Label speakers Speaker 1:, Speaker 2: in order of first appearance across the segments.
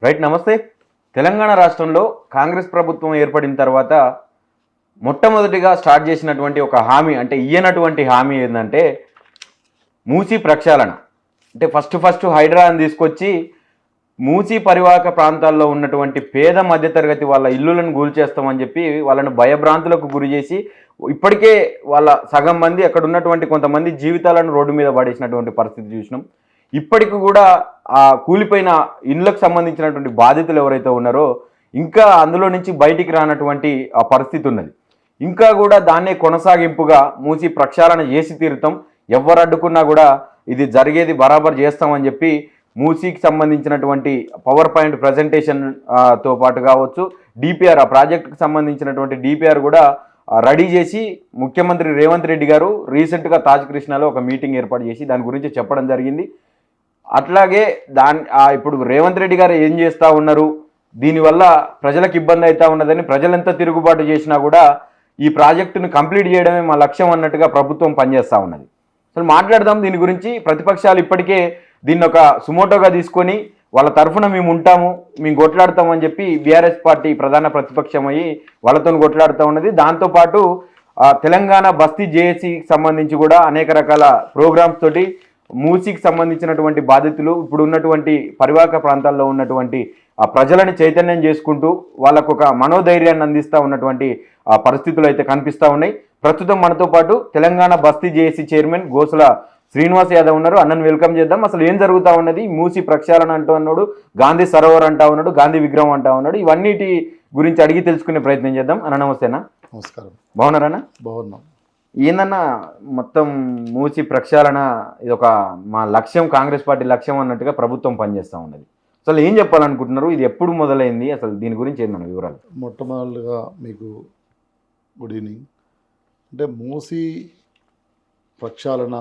Speaker 1: Right. నమస్తే. తెలంగాణ రాష్ట్రంలో కాంగ్రెస్ ప్రభుత్వం ఏర్పడిన తర్వాత మొట్టమొదటిగా స్టార్ట్ చేసినటువంటి ఒక హామీ, అంటే ఇయ్యనటువంటి హామీ ఏంటంటే మూసీ ప్రక్షాళన. అంటే ఫస్ట్ హైడ్రాని తీసుకొచ్చి మూసీ పరివాహక ప్రాంతాల్లో ఉన్నటువంటి పేద మధ్యతరగతి వాళ్ళ ఇల్లులను కూల్చేస్తామని చెప్పి వాళ్ళను భయభ్రాంతులకు గురి చేసి ఇప్పటికే వాళ్ళ సగం మంది అక్కడ ఉన్నటువంటి కొంతమంది జీవితాలను రోడ్డు మీద పడేసినటువంటి పరిస్థితి చూసినాం. ఇప్పటికి కూడా ఆ కూలిపోయిన ఇళ్ళకు సంబంధించినటువంటి బాధితులు ఎవరైతే ఉన్నారో ఇంకా అందులో నుంచి బయటికి రానటువంటి ఆ పరిస్థితి ఉన్నది. ఇంకా కూడా దాన్నే కొనసాగింపుగా మూసి ప్రక్షాళన చేసి తీరుతాం, ఎవరు అడ్డుకున్నా కూడా ఇది జరిగేది బరాబర్ చేస్తామని చెప్పి మూసీకి సంబంధించినటువంటి పవర్ పాయింట్ ప్రజెంటేషన్ తో పాటు కావచ్చు, డిపిఆర్, ఆ ప్రాజెక్టుకి సంబంధించినటువంటి డిపిఆర్ కూడా రెడీ చేసి ముఖ్యమంత్రి రేవంత్ రెడ్డి గారు రీసెంట్గా తాజ్ కృష్ణాలో ఒక మీటింగ్ ఏర్పాటు చేసి దాని గురించి చెప్పడం జరిగింది. అట్లాగే ఇప్పుడు రేవంత్ రెడ్డి గారు ఏం చేస్తూ ఉన్నారు, దీనివల్ల ప్రజలకు ఇబ్బంది అవుతూ ఉన్నదని ప్రజలంతా తిరుగుబాటు చేసినా కూడా ఈ ప్రాజెక్టును కంప్లీట్ చేయడమే మా లక్ష్యం అన్నట్టుగా ప్రభుత్వం పనిచేస్తూ ఉన్నది. అసలు మాట్లాడదాం దీని గురించి. ప్రతిపక్షాలు ఇప్పటికే దీన్ని ఒక సుమోటోగా తీసుకొని వాళ్ళ తరఫున మేము ఉంటాము, మేము కొట్లాడతామని చెప్పి బీఆర్ఎస్ పార్టీ ప్రధాన ప్రతిపక్షం అయ్యి వాళ్ళతో కొట్లాడుతూ ఉన్నది. దాంతోపాటు తెలంగాణ బస్తీ జేఏసీకి సంబంధించి కూడా అనేక రకాల ప్రోగ్రామ్స్ తోటి మూసీకి సంబంధించినటువంటి బాధితులు, ఇప్పుడు ఉన్నటువంటి పరివాహక ప్రాంతాల్లో ఉన్నటువంటి ఆ ప్రజలని చైతన్యం చేసుకుంటూ వాళ్ళకు ఒక మనోధైర్యాన్ని అందిస్తూ ఉన్నటువంటి పరిస్థితులు అయితే కనిపిస్తూ ఉన్నాయి. ప్రస్తుతం మనతో పాటు తెలంగాణ బస్తీ జేఏసీ చైర్మన్ గోసుల శ్రీనివాస్ యాదవ్ ఉన్నారు. అన్నను వెల్కమ్ చేద్దాం. అసలు ఏం జరుగుతూ ఉన్నది, మూసీ ప్రక్షాళన అంటూ ఉన్నాడు, గాంధీ సరోవర్ అంటా ఉన్నాడు, గాంధీ విగ్రహం అంటా ఉన్నాడు, ఇవన్నిటి గురించి అడిగి తెలుసుకునే ప్రయత్నం చేద్దాం. అన్న నమస్తేనా.
Speaker 2: నమస్కారం.
Speaker 1: బాగున్నారన్నా?
Speaker 2: బాగున్నాం.
Speaker 1: ఏందన్నా మొత్తం మూసీ ప్రక్షాళన ఇది ఒక మా లక్ష్యం, కాంగ్రెస్ పార్టీ లక్ష్యం అన్నట్టుగా ప్రభుత్వం పనిచేస్తూ ఉన్నది. అసలు ఏం చెప్పాలనుకుంటున్నారు, ఇది ఎప్పుడు మొదలైంది, అసలు దీని గురించి ఏందన్న వివరాలు?
Speaker 2: మొట్టమొదటిగా మీకు గుడ్ ఈవినింగ్. అంటే మూసీ ప్రక్షాళన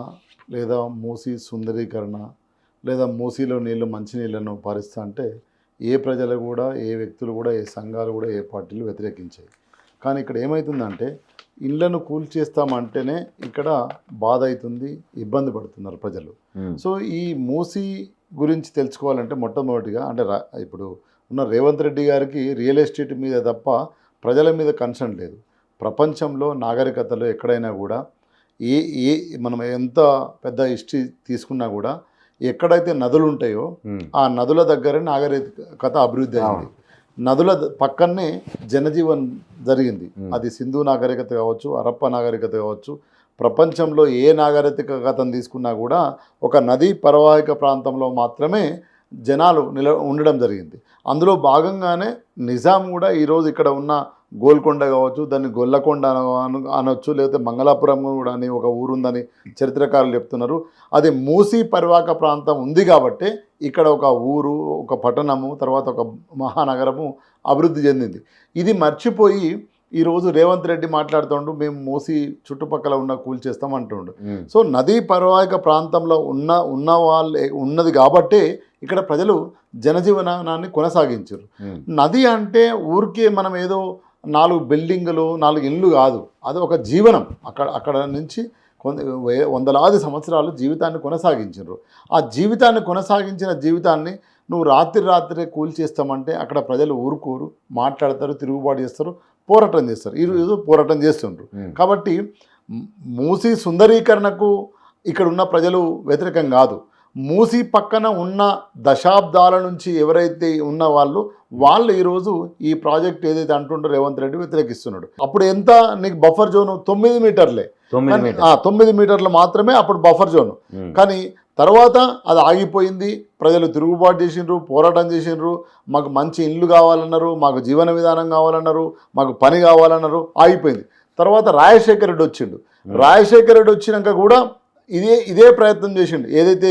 Speaker 2: లేదా మూసీ సుందరీకరణ లేదా మూసీలో నీళ్ళు మంచినీళ్ళను పారిస్తా అంటే ఏ ప్రజలు కూడా, ఏ వ్యక్తులు కూడా, ఏ సంఘాలు కూడా, ఏ పార్టీలు వ్యతిరేకించాయి. కానీ ఇక్కడ ఏమవుతుందంటే ఇళ్లను కూల్చేస్తామంటేనే ఇక్కడ బాధ అవుతుంది, ఇబ్బంది పడుతున్నారు ప్రజలు. సో ఈ మూసీ గురించి తెలుసుకోవాలంటే మొట్టమొదటిగా అంటే ఇప్పుడు ఉన్న రేవంత్ రెడ్డి గారికి రియల్ ఎస్టేట్ మీద తప్ప ప్రజల మీద కన్సర్న్ లేదు. ప్రపంచంలో నాగరికతలో ఎక్కడైనా కూడా ఏ మనం ఎంత పెద్ద హిస్టరీ తీసుకున్నా కూడా ఎక్కడైతే నదులు ఉంటాయో ఆ నదుల దగ్గరే నాగరికత అభివృద్ధి అయింది. నదుల పక్కనే జనజీవన్ జరిగింది. అది సింధు నాగరికత కావచ్చు, హరప్పా నాగరికత కావచ్చు, ప్రపంచంలో ఏ నాగరికతను తీసుకున్నా కూడా ఒక నదీ పరివాహిక ప్రాంతంలో మాత్రమే జనాలు ఉండడం జరిగింది. అందులో భాగంగానే నిజాం కూడా ఈరోజు ఇక్కడ ఉన్న గోల్కొండ కావచ్చు, దాన్ని గొల్లకొండ అనొచ్చు, లేకపోతే మంగళాపురం కూడా అని ఒక ఊరుందని చరిత్రకారులు చెప్తున్నారు. అది మూసీ పరివాహక ప్రాంతం ఉంది కాబట్టి ఇక్కడ ఒక ఊరు, ఒక పట్టణము, తర్వాత ఒక మహానగరము అభివృద్ధి చెందింది. ఇది మర్చిపోయి ఈరోజు రేవంత్ రెడ్డి మాట్లాడుతుండు మేము మూసీ చుట్టుపక్కల ఉన్న కూల్చేస్తాం అంటుండు. సో నదీ పరివాహిక ప్రాంతంలో ఉన్న వాళ్ళే ఉన్నది కాబట్టి ఇక్కడ ప్రజలు జనజీవనాన్ని కొనసాగించారు. నది అంటే ఊరికే మనం ఏదో 4 బిల్డింగులు 4 ఇళ్ళు కాదు, అది ఒక జీవనం. అక్కడ నుంచి వందలాది సంవత్సరాలు జీవితాన్ని కొనసాగించారు. ఆ జీవితాన్ని కొనసాగించిన జీవితాన్ని నువ్వు రాత్రి కూల్చేస్తామంటే అక్కడ ప్రజలు ఊరుకోరు, మాట్లాడతారు, తిరుగుబాటు చేస్తారు, పోరాటం చేస్తారు. ఈరోజు పోరాటం చేస్తుండ్రు. కాబట్టి మూసీ సుందరీకరణకు ఇక్కడ ఉన్న ప్రజలు వ్యతిరేకం కాదు. మూసీ పక్కన ఉన్న దశాబ్దాల నుంచి ఎవరైతే ఉన్న వాళ్ళు ఈరోజు ఈ ప్రాజెక్ట్ ఏదైతే అంటుండో రేవంత్ రెడ్డి వ్యతిరేకిస్తున్నాడు. అప్పుడు ఎంత నీకు బఫర్ జోను 9 మీటర్లే, 9 మీటర్లు మాత్రమే అప్పుడు బఫర్ జోను. కానీ తర్వాత అది ఆగిపోయింది. ప్రజలు తిరుగుబాటు చేసిండ్రు, పోరాటం చేసిండ్రు, మాకు మంచి ఇల్లు కావాలన్నారు, మాకు జీవన విధానం కావాలన్నారు, మాకు పని కావాలన్నారు, ఆగిపోయింది. తర్వాత రాజశేఖర రెడ్డి వచ్చిండు. రాజశేఖర రెడ్డి వచ్చినాక కూడా ఇదే ప్రయత్నం చేసిండు. ఏదైతే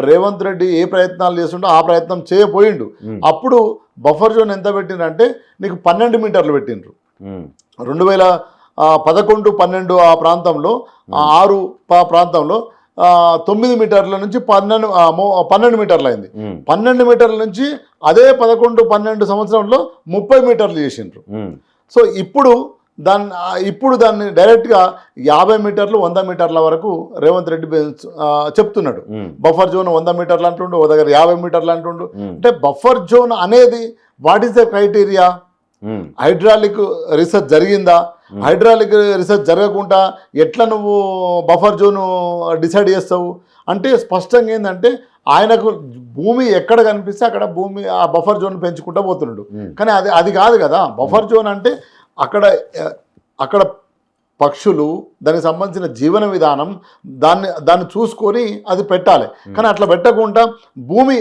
Speaker 2: రేవంత్ రెడ్డి ఏ ప్రయత్నాలు చేస్తుండో ఆ ప్రయత్నం చేయపోయిండు. అప్పుడు బఫర్ జోన్ ఎంత పెట్టిండ్రంటే నీకు 12 మీటర్లు పెట్టిండ్రు. 2011-12 ఆ ప్రాంతంలో 6 ప్రాంతంలో 9 మీటర్ల నుంచి 12 మీటర్లు అయింది. 12 మీటర్ల నుంచి అదే 11-12 సంవత్సరంలో 30 మీటర్లు చేసిండ్రు. సో ఇప్పుడు ఇప్పుడు దాన్ని డైరెక్ట్గా 50 మీటర్లు 100 మీటర్ల వరకు రేవంత్ రెడ్డి చెప్తున్నాడు. బఫర్ జోన్ 100 మీటర్లు అంటుండు, ఓ దగ్గర 50 మీటర్లు అంటుండు. అంటే బఫర్ జోన్ అనేది what is the criteria? Hydraulic research జరిగిందా? హైడ్రాలిక్ రీసెర్చ్ జరగకుండా ఎట్లా నువ్వు బఫర్ జోను డిసైడ్ చేస్తావు? అంటే స్పష్టంగా ఏంటంటే ఆయనకు భూమి ఎక్కడ కనిపిస్తే అక్కడ భూమి ఆ బఫర్ జోన్ పెంచుకుంటూ పోతున్నాడు. కానీ అది కాదు కదా బఫర్ జోన్ అంటే. అక్కడ పక్షులు, దానికి సంబంధించిన జీవన విధానం, దాన్ని చూసుకొని అది పెట్టాలి. కానీ అట్లా పెట్టకుండా భూమి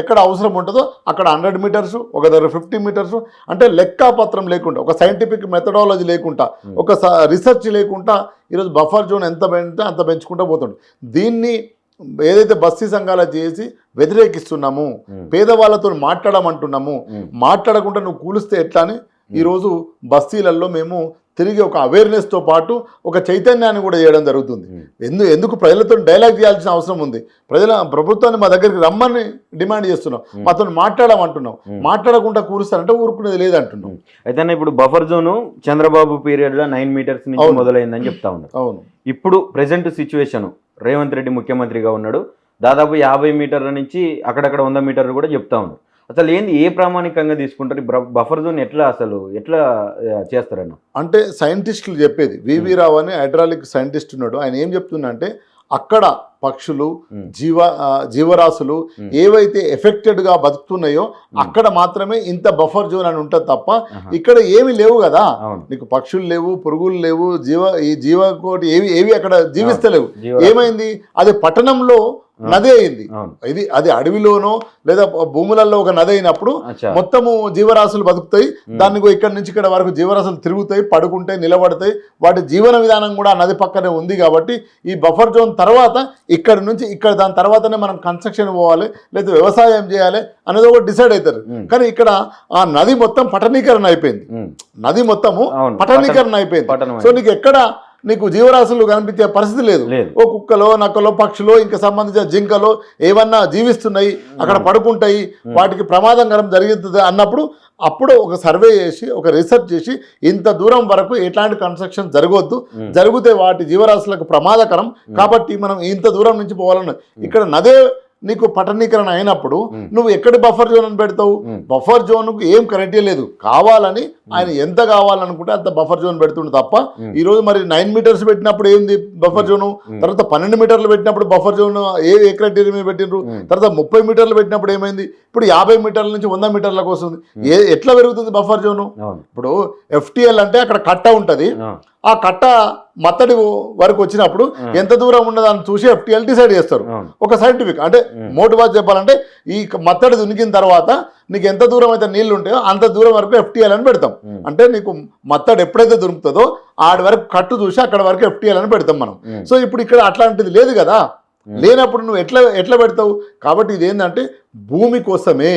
Speaker 2: ఎక్కడ అవసరం ఉంటుందో అక్కడ 100 మీటర్స్, ఒక దగ్గర 50 మీటర్స్, అంటే లెక్కాపత్రం లేకుండా, ఒక సైంటిఫిక్ మెథడాలజీ లేకుండా, ఒక రీసెర్చ్ లేకుండా ఈరోజు బఫర్ జోన్ ఎంత పెంచితే అంత పెంచుకుంటూ పోతుంది. దీన్ని ఏదైతే బస్తీ సంఘాలు చేసి వ్యతిరేకిస్తున్నాము, పేదవాళ్ళతో మాట్లాడమంటున్నాము, మాట్లాడకుండా నువ్వు కూలిస్తే ఎట్లా అని ఈరోజు బస్తీలలో మేము తిరిగి ఒక అవేర్నెస్తో పాటు ఒక చైతన్యాన్ని కూడా చేయడం జరుగుతుంది. ఎందుకు ప్రజలతో డైలాగ్ చేయాల్సిన అవసరం ఉంది. ప్రభుత్వాన్ని మా దగ్గరికి రమ్మని డిమాండ్ చేస్తున్నాం, మాతో మాట్లాడమంటున్నాం. మాట్లాడకుండా కూరుస్తారంటే ఊరుకునేది లేదంటున్నాం.
Speaker 1: అయితే ఇప్పుడు బఫర్ జోను చంద్రబాబు పీరియడ్లో 9 మీటర్స్ నుంచి మొదలైందని చెప్తా ఉన్నారు.
Speaker 2: అవును.
Speaker 1: ఇప్పుడు ప్రెసెంట్ సిచ్యువేషన్, రేవంత్ రెడ్డి ముఖ్యమంత్రిగా ఉన్నాడు, దాదాపు 50 మీటర్ల నుంచి అక్కడక్కడ 100 మీటర్లు కూడా చెప్తా ఉన్నారు. అసలు ఏంది, ఏ ప్రామాణికంగా తీసుకుంటారు బఫర్ జోన్? ఎట్లా చేస్తారన్న
Speaker 2: అంటే సైంటిస్టులు చెప్పేది, వివి రావు అని హైడ్రాలిక్ సైంటిస్ట్ ఉన్నాడు. ఆయన ఏం చెప్తున్నా అంటే అక్కడ పక్షులు, జీవరాశులు ఏవైతే ఎఫెక్టెడ్గా బతుకుతున్నాయో అక్కడ మాత్రమే ఇంత బఫర్ జోన్ అని ఉంటుంది తప్ప ఇక్కడ ఏమి లేవు కదా. నీకు పక్షులు లేవు, పురుగులు లేవు, ఈ జీవకోటి ఏవి అక్కడ జీవిస్తలేవు. ఏమైంది? అది పట్టణంలో నది అయింది. అది అడవిలోనో లేదా భూములలో ఒక నది అయినప్పుడు మొత్తము జీవరాశులు బతుకుతాయి. దానికి ఇక్కడ నుంచి ఇక్కడ వరకు జీవరాశులు తిరుగుతాయి, పడుకుంటాయి, నిలబడతాయి. వాటి జీవన విధానం కూడా నది పక్కనే ఉంది. కాబట్టి ఈ బఫర్ జోన్ తర్వాత ఇక్కడ నుంచి ఇక్కడ, దాని తర్వాతనే మనం కన్స్ట్రక్షన్ పోవాలి లేదా వ్యవసాయం చేయాలి అనేది ఒకటి డిసైడ్ అవుతారు. కానీ ఇక్కడ ఆ నది మొత్తం పట్టణీకరణ అయిపోయింది. నది మొత్తము పట్టణీకరణ అయిపోయింది. సో నీకు జీవరాశులు కనిపించే పరిస్థితి లేదు. ఓ కుక్కలో, నక్కలో, పక్షులో, ఇంకా సంబంధించిన జింకలో ఏమన్నా జీవిస్తున్నాయి, అక్కడ పడుకుంటాయి, వాటికి ప్రమాదకరం జరుగుతుంది అన్నప్పుడు అప్పుడు ఒక సర్వే చేసి, ఒక రీసెర్చ్ చేసి ఇంత దూరం వరకు ఎట్లాంటి కన్స్ట్రక్షన్ జరగవద్దు, జరిగితే వాటి జీవరాశులకు ప్రమాదకరం కాబట్టి మనం ఇంత దూరం నుంచి పోవాలన్న. ఇక్కడ నదే నీకు పట్టణీకరణ అయినప్పుడు నువ్వు ఎక్కడి బఫర్ జోన్ అని పెడతావు? బఫర్ జోన్కు ఏం క్రైటీరియా లేదు. కావాలని ఆయన ఎంత కావాలనుకుంటే అంత బఫర్ జోన్ పెడుతుండే తప్ప ఈరోజు మరి 9 మీటర్స్ పెట్టినప్పుడు ఏంది బఫర్ జోను, తర్వాత 12 మీటర్లు పెట్టినప్పుడు బఫర్ జోన్ ఏ క్రైటీరియా మీద పెట్టినరు, తర్వాత 30 మీటర్లు పెట్టినప్పుడు ఏమైంది, ఇప్పుడు 50 మీటర్ల నుంచి 100 మీటర్లకు వస్తుంది. ఎట్లా పెరుగుతుంది బఫర్ జోను? ఇప్పుడు FTL అంటే అక్కడ కట్ట ఉంటుంది. ఆ కట్ట మత్తడి వరకు వచ్చినప్పుడు ఎంత దూరం ఉన్నదాన్ని చూసి FTL డిసైడ్ చేస్తారు. ఒక సైంటిఫిక్ అంటే మోటివేట్ చెప్పాలంటే ఈ మత్తడి దునికిన తర్వాత నీకు ఎంత దూరం అయితే నీళ్లు ఉంటాయో అంత దూరం వరకు FTL అని పెడతాం. అంటే నీకు మత్తడి ఎప్పుడైతే దొరుకుతుందో ఆడి వరకు కట్టు చూసి అక్కడ వరకు FTL అని పెడతాం మనం. సో ఇప్పుడు ఇక్కడ అట్లాంటిది లేదు కదా. లేనప్పుడు నువ్వు ఎట్లా పెడతావు? కాబట్టి ఇది ఏంటంటే భూమి కోసమే.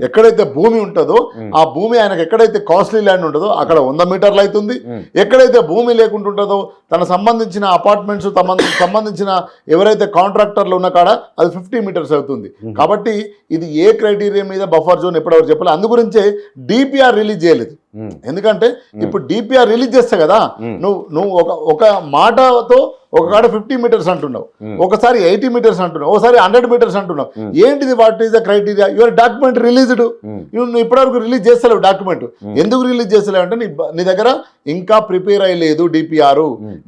Speaker 2: ఎక్కడైతే భూమి ఉంటుందో ఆ భూమి ఆయనకు ఎక్కడైతే కాస్ట్లీ ల్యాండ్ ఉంటుందో అక్కడ 100 మీటర్లు అవుతుంది. ఎక్కడైతే భూమి లేకుండా ఉంటుందో తన సంబంధించిన అపార్ట్మెంట్స్ సంబంధించిన ఎవరైతే కాంట్రాక్టర్లు ఉన్న కాడ అది 50 మీటర్స్ అవుతుంది. కాబట్టి ఇది ఏ క్రైటీరియా మీద బఫర్ జోన్ ఎప్పటివరకు చెప్పాలి. అందుగురించే DPR రిలీజ్ చేయలేదు. ఎందుకంటే ఇప్పుడు DPR రిలీజ్ చేస్తా కదా, నువ్వు ఒక మాటతో ఒక కాడ 50 మీటర్స్ అంటున్నావు, ఒకసారి 80 మీటర్స్ అంటున్నావు, ఒకసారి 100 మీటర్స్ అంటున్నావు. ఏంటిది? What is the criteria? Your document released. నువ్వు ఇప్పటివరకు రిలీజ్ చేస్తలేవు డాక్యుమెంట్. ఎందుకు రిలీజ్ చేస్తలేవు అంటే నీ దగ్గర ఇంకా ప్రిపేర్ అయ్యలేదు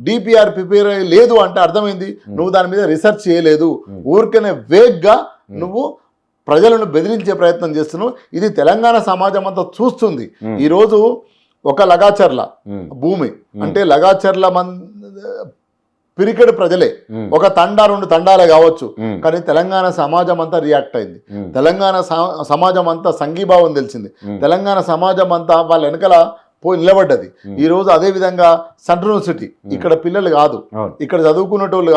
Speaker 2: DPR ప్రిపేర్ అయ్యలేదు అంటే అర్థమైంది నువ్వు దాని మీద రీసెర్చ్ చేయలేదు. ఊరికనే వేగ్గా నువ్వు ప్రజలను బెదిరించే ప్రయత్నం చేస్తున్నావు. ఇది తెలంగాణ సమాజం అంతా చూస్తుంది. ఈరోజు ఒక లగాచర్ల భూమి అంటే లగాచర్ల పిరికెడు ప్రజలే, ఒక తండా 2 తండాలే కావచ్చు, కానీ తెలంగాణ సమాజం అంతా రియాక్ట్ అయింది. తెలంగాణ సమాజం అంతా సంఘీభావం తెలిసింది. తెలంగాణ సమాజం అంతా వాళ్ళ వెనకాల పోయి నిలబడ్డది. ఈ రోజు అదే విధంగా సెంట్రల్ యూనివర్సిటీ ఇక్కడ పిల్లలు కాదు, ఇక్కడ చదువుకునేటోళ్ళు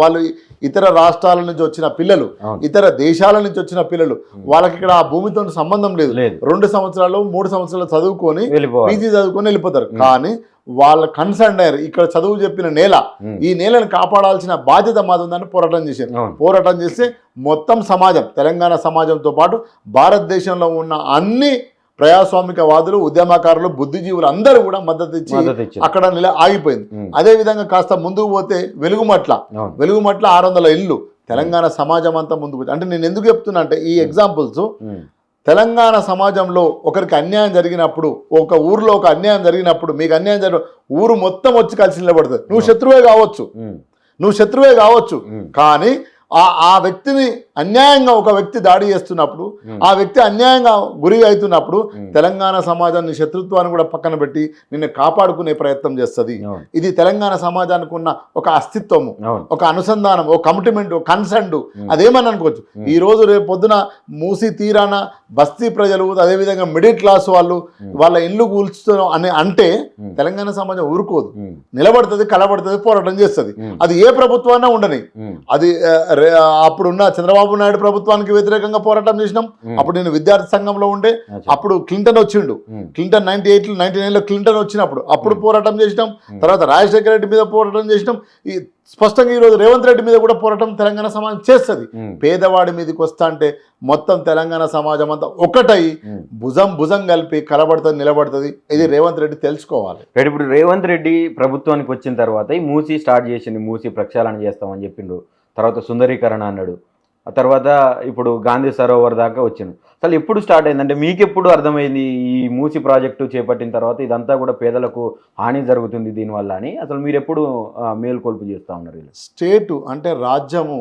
Speaker 2: వాళ్ళు ఇతర రాష్ట్రాల నుంచి వచ్చిన పిల్లలు, ఇతర దేశాల నుంచి వచ్చిన పిల్లలు, వాళ్ళకి ఇక్కడ ఆ భూమితో సంబంధం లేదు. 2 సంవత్సరాలు 3 సంవత్సరాలు చదువుకొని PG చదువుకొని వెళ్ళిపోతారు. కానీ వాళ్ళ కన్సర్న్ అయ్యారు ఇక్కడ చదువు చెప్పిన నేల, ఈ నేలను కాపాడాల్సిన బాధ్యత మాదుందని పోరాటం చేస్తే మొత్తం సమాజం, తెలంగాణ సమాజంతో పాటు భారతదేశంలో ఉన్న అన్ని ప్రజాస్వామికవాదులు, ఉద్యమకారులు, బుద్ధిజీవులు అందరూ కూడా మద్దతు ఇచ్చి అక్కడ ఆగిపోయింది. అదే విధంగా కాస్త ముందుకు పోతే వెలుగుమట్ల 600 ఇళ్ళు తెలంగాణ సమాజం అంతా ముందుకు. అంటే నేను ఎందుకు చెప్తున్నా అంటే ఈ ఎగ్జాంపుల్స్ తెలంగాణ సమాజంలో ఒకరికి అన్యాయం జరిగినప్పుడు, ఒక ఊరిలో ఒక అన్యాయం జరిగినప్పుడు, మీకు అన్యాయం జరిగిన ఊరు మొత్తం వచ్చి కలిసి నిలబడుతుంది. నువ్వు శత్రువే కావచ్చు కానీ ఆ వ్యక్తిని అన్యాయంగా ఒక వ్యక్తి దాడి చేస్తున్నప్పుడు, ఆ వ్యక్తి అన్యాయంగా గురి అవుతున్నప్పుడు తెలంగాణ సమాజాన్ని శత్రుత్వాన్ని కూడా పక్కన పెట్టి నిన్ను కాపాడుకునే ప్రయత్నం చేస్తుంది. ఇది తెలంగాణ సమాజానికి ఉన్న ఒక అస్తిత్వము, ఒక అనుసంధానం, ఒక కమిట్మెంట్, ఒక కన్సర్న్, అదేమని అనుకోవచ్చు. ఈ రోజు రేపు పొద్దున మూసి తీరాన బస్తీ ప్రజలు, అదేవిధంగా మిడిల్ క్లాస్ వాళ్ళు వాళ్ళ ఇల్లు కూల్చుతారు అని అంటే తెలంగాణ సమాజం ఊరుకోదు, నిలబడుతుంది, కలబడుతుంది, పోరాటం చేస్తుంది. అది ఏ ప్రభుత్వాన్నా ఉండని. అది అప్పుడున్న చంద్రబాబు నాయుడు ప్రభుత్వానికి వ్యతిరేకంగా పోరాటం చేసినాం. అప్పుడు నేను విద్యార్థి సంఘంలో ఉండే, అప్పుడు క్లింటన్ వచ్చిండు. క్లింటన్ 99లో క్లింటన్ వచ్చినప్పుడు అప్పుడు పోరాటం చేసినాం. తర్వాత రాజశేఖర రెడ్డి మీద పోరాటం చేసినాం. ఈ స్పష్టంగా ఈరోజు రేవంత్ రెడ్డి మీద కూడా పోరాటం తెలంగాణ సమాజం చేస్తుంది. పేదవాడి మీదకి వస్తా అంటే మొత్తం తెలంగాణ సమాజం అంతా ఒకటై భుజం కలిపి కలబడుతుంది, నిలబడుతుంది. ఇది రేవంత్ రెడ్డి తెలుసుకోవాలి.
Speaker 1: ఇప్పుడు రేవంత్ రెడ్డి ప్రభుత్వానికి వచ్చిన తర్వాత ఈ మూసి స్టార్ట్ చేసింది, మూసి ప్రక్షాళన చేస్తామని చెప్పిండు. తర్వాత సుందరీకరణ అన్నాడు. ఆ తర్వాత ఇప్పుడు గాంధీ సరోవర్ దాకా వచ్చిండు. అసలు ఎప్పుడు స్టార్ట్ అయిందంటే మీకు ఎప్పుడు అర్థమైంది ఈ మూసి ప్రాజెక్టు చేపట్టిన తర్వాత ఇదంతా కూడా పేదలకు హాని జరుగుతుంది దీనివల్ల అని? అసలు మీరు ఎప్పుడు మేల్కొల్పు చేస్తూ ఉన్నారు?
Speaker 2: స్టేటు అంటే రాజ్యము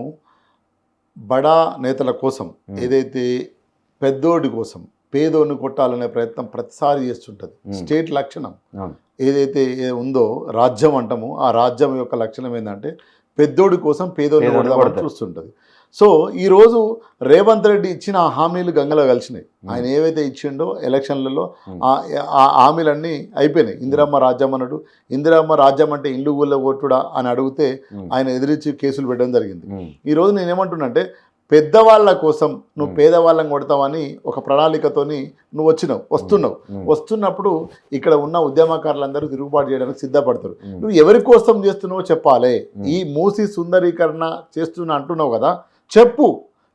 Speaker 2: బడా నేతల కోసం, ఏదైతే పెద్దోడి కోసం పేదోడిని కొట్టాలనే ప్రయత్నం ప్రతిసారి చేస్తుంటుంది. స్టేట్ లక్షణం ఏదైతే ఉందో రాజ్యం అంటామో, ఆ రాజ్యం యొక్క లక్షణం ఏంటంటే పెద్దోడి కోసం పేదోడిని కొడదామని చూస్తుంటుంది. సో ఈరోజు రేవంత్ రెడ్డి ఇచ్చిన ఆ హామీలు గంగలో కలిసినాయి. ఆయన ఏవైతే ఇచ్చిండో ఎలక్షన్లలో ఆ హామీలన్నీ అయిపోయినాయి. ఇందిరమ్మ రాజ్యం అన్నాడు. ఇందిరమ్మ రాజ్యం అంటే ఇల్లు గుళ్ళ కొట్టుడా అని అడిగితే ఆయన ఎదిరించి కేసులు పెట్టడం జరిగింది. ఈరోజు నేనేమంటున్నా అంటే పెద్దవాళ్ళ కోసం నువ్వు పేదవాళ్ళని కొడతావని ఒక ప్రణాళికతోని నువ్వు వస్తున్నప్పుడు ఇక్కడ ఉన్న ఉద్యమకారులందరూ తిరుగుబాటు చేయడానికి సిద్ధపడతారు. నువ్వు ఎవరి కోసం చేస్తున్నావో చెప్పాలి. ఈ మూసి సుందరీకరణ చేస్తున్నా అంటున్నావు కదా,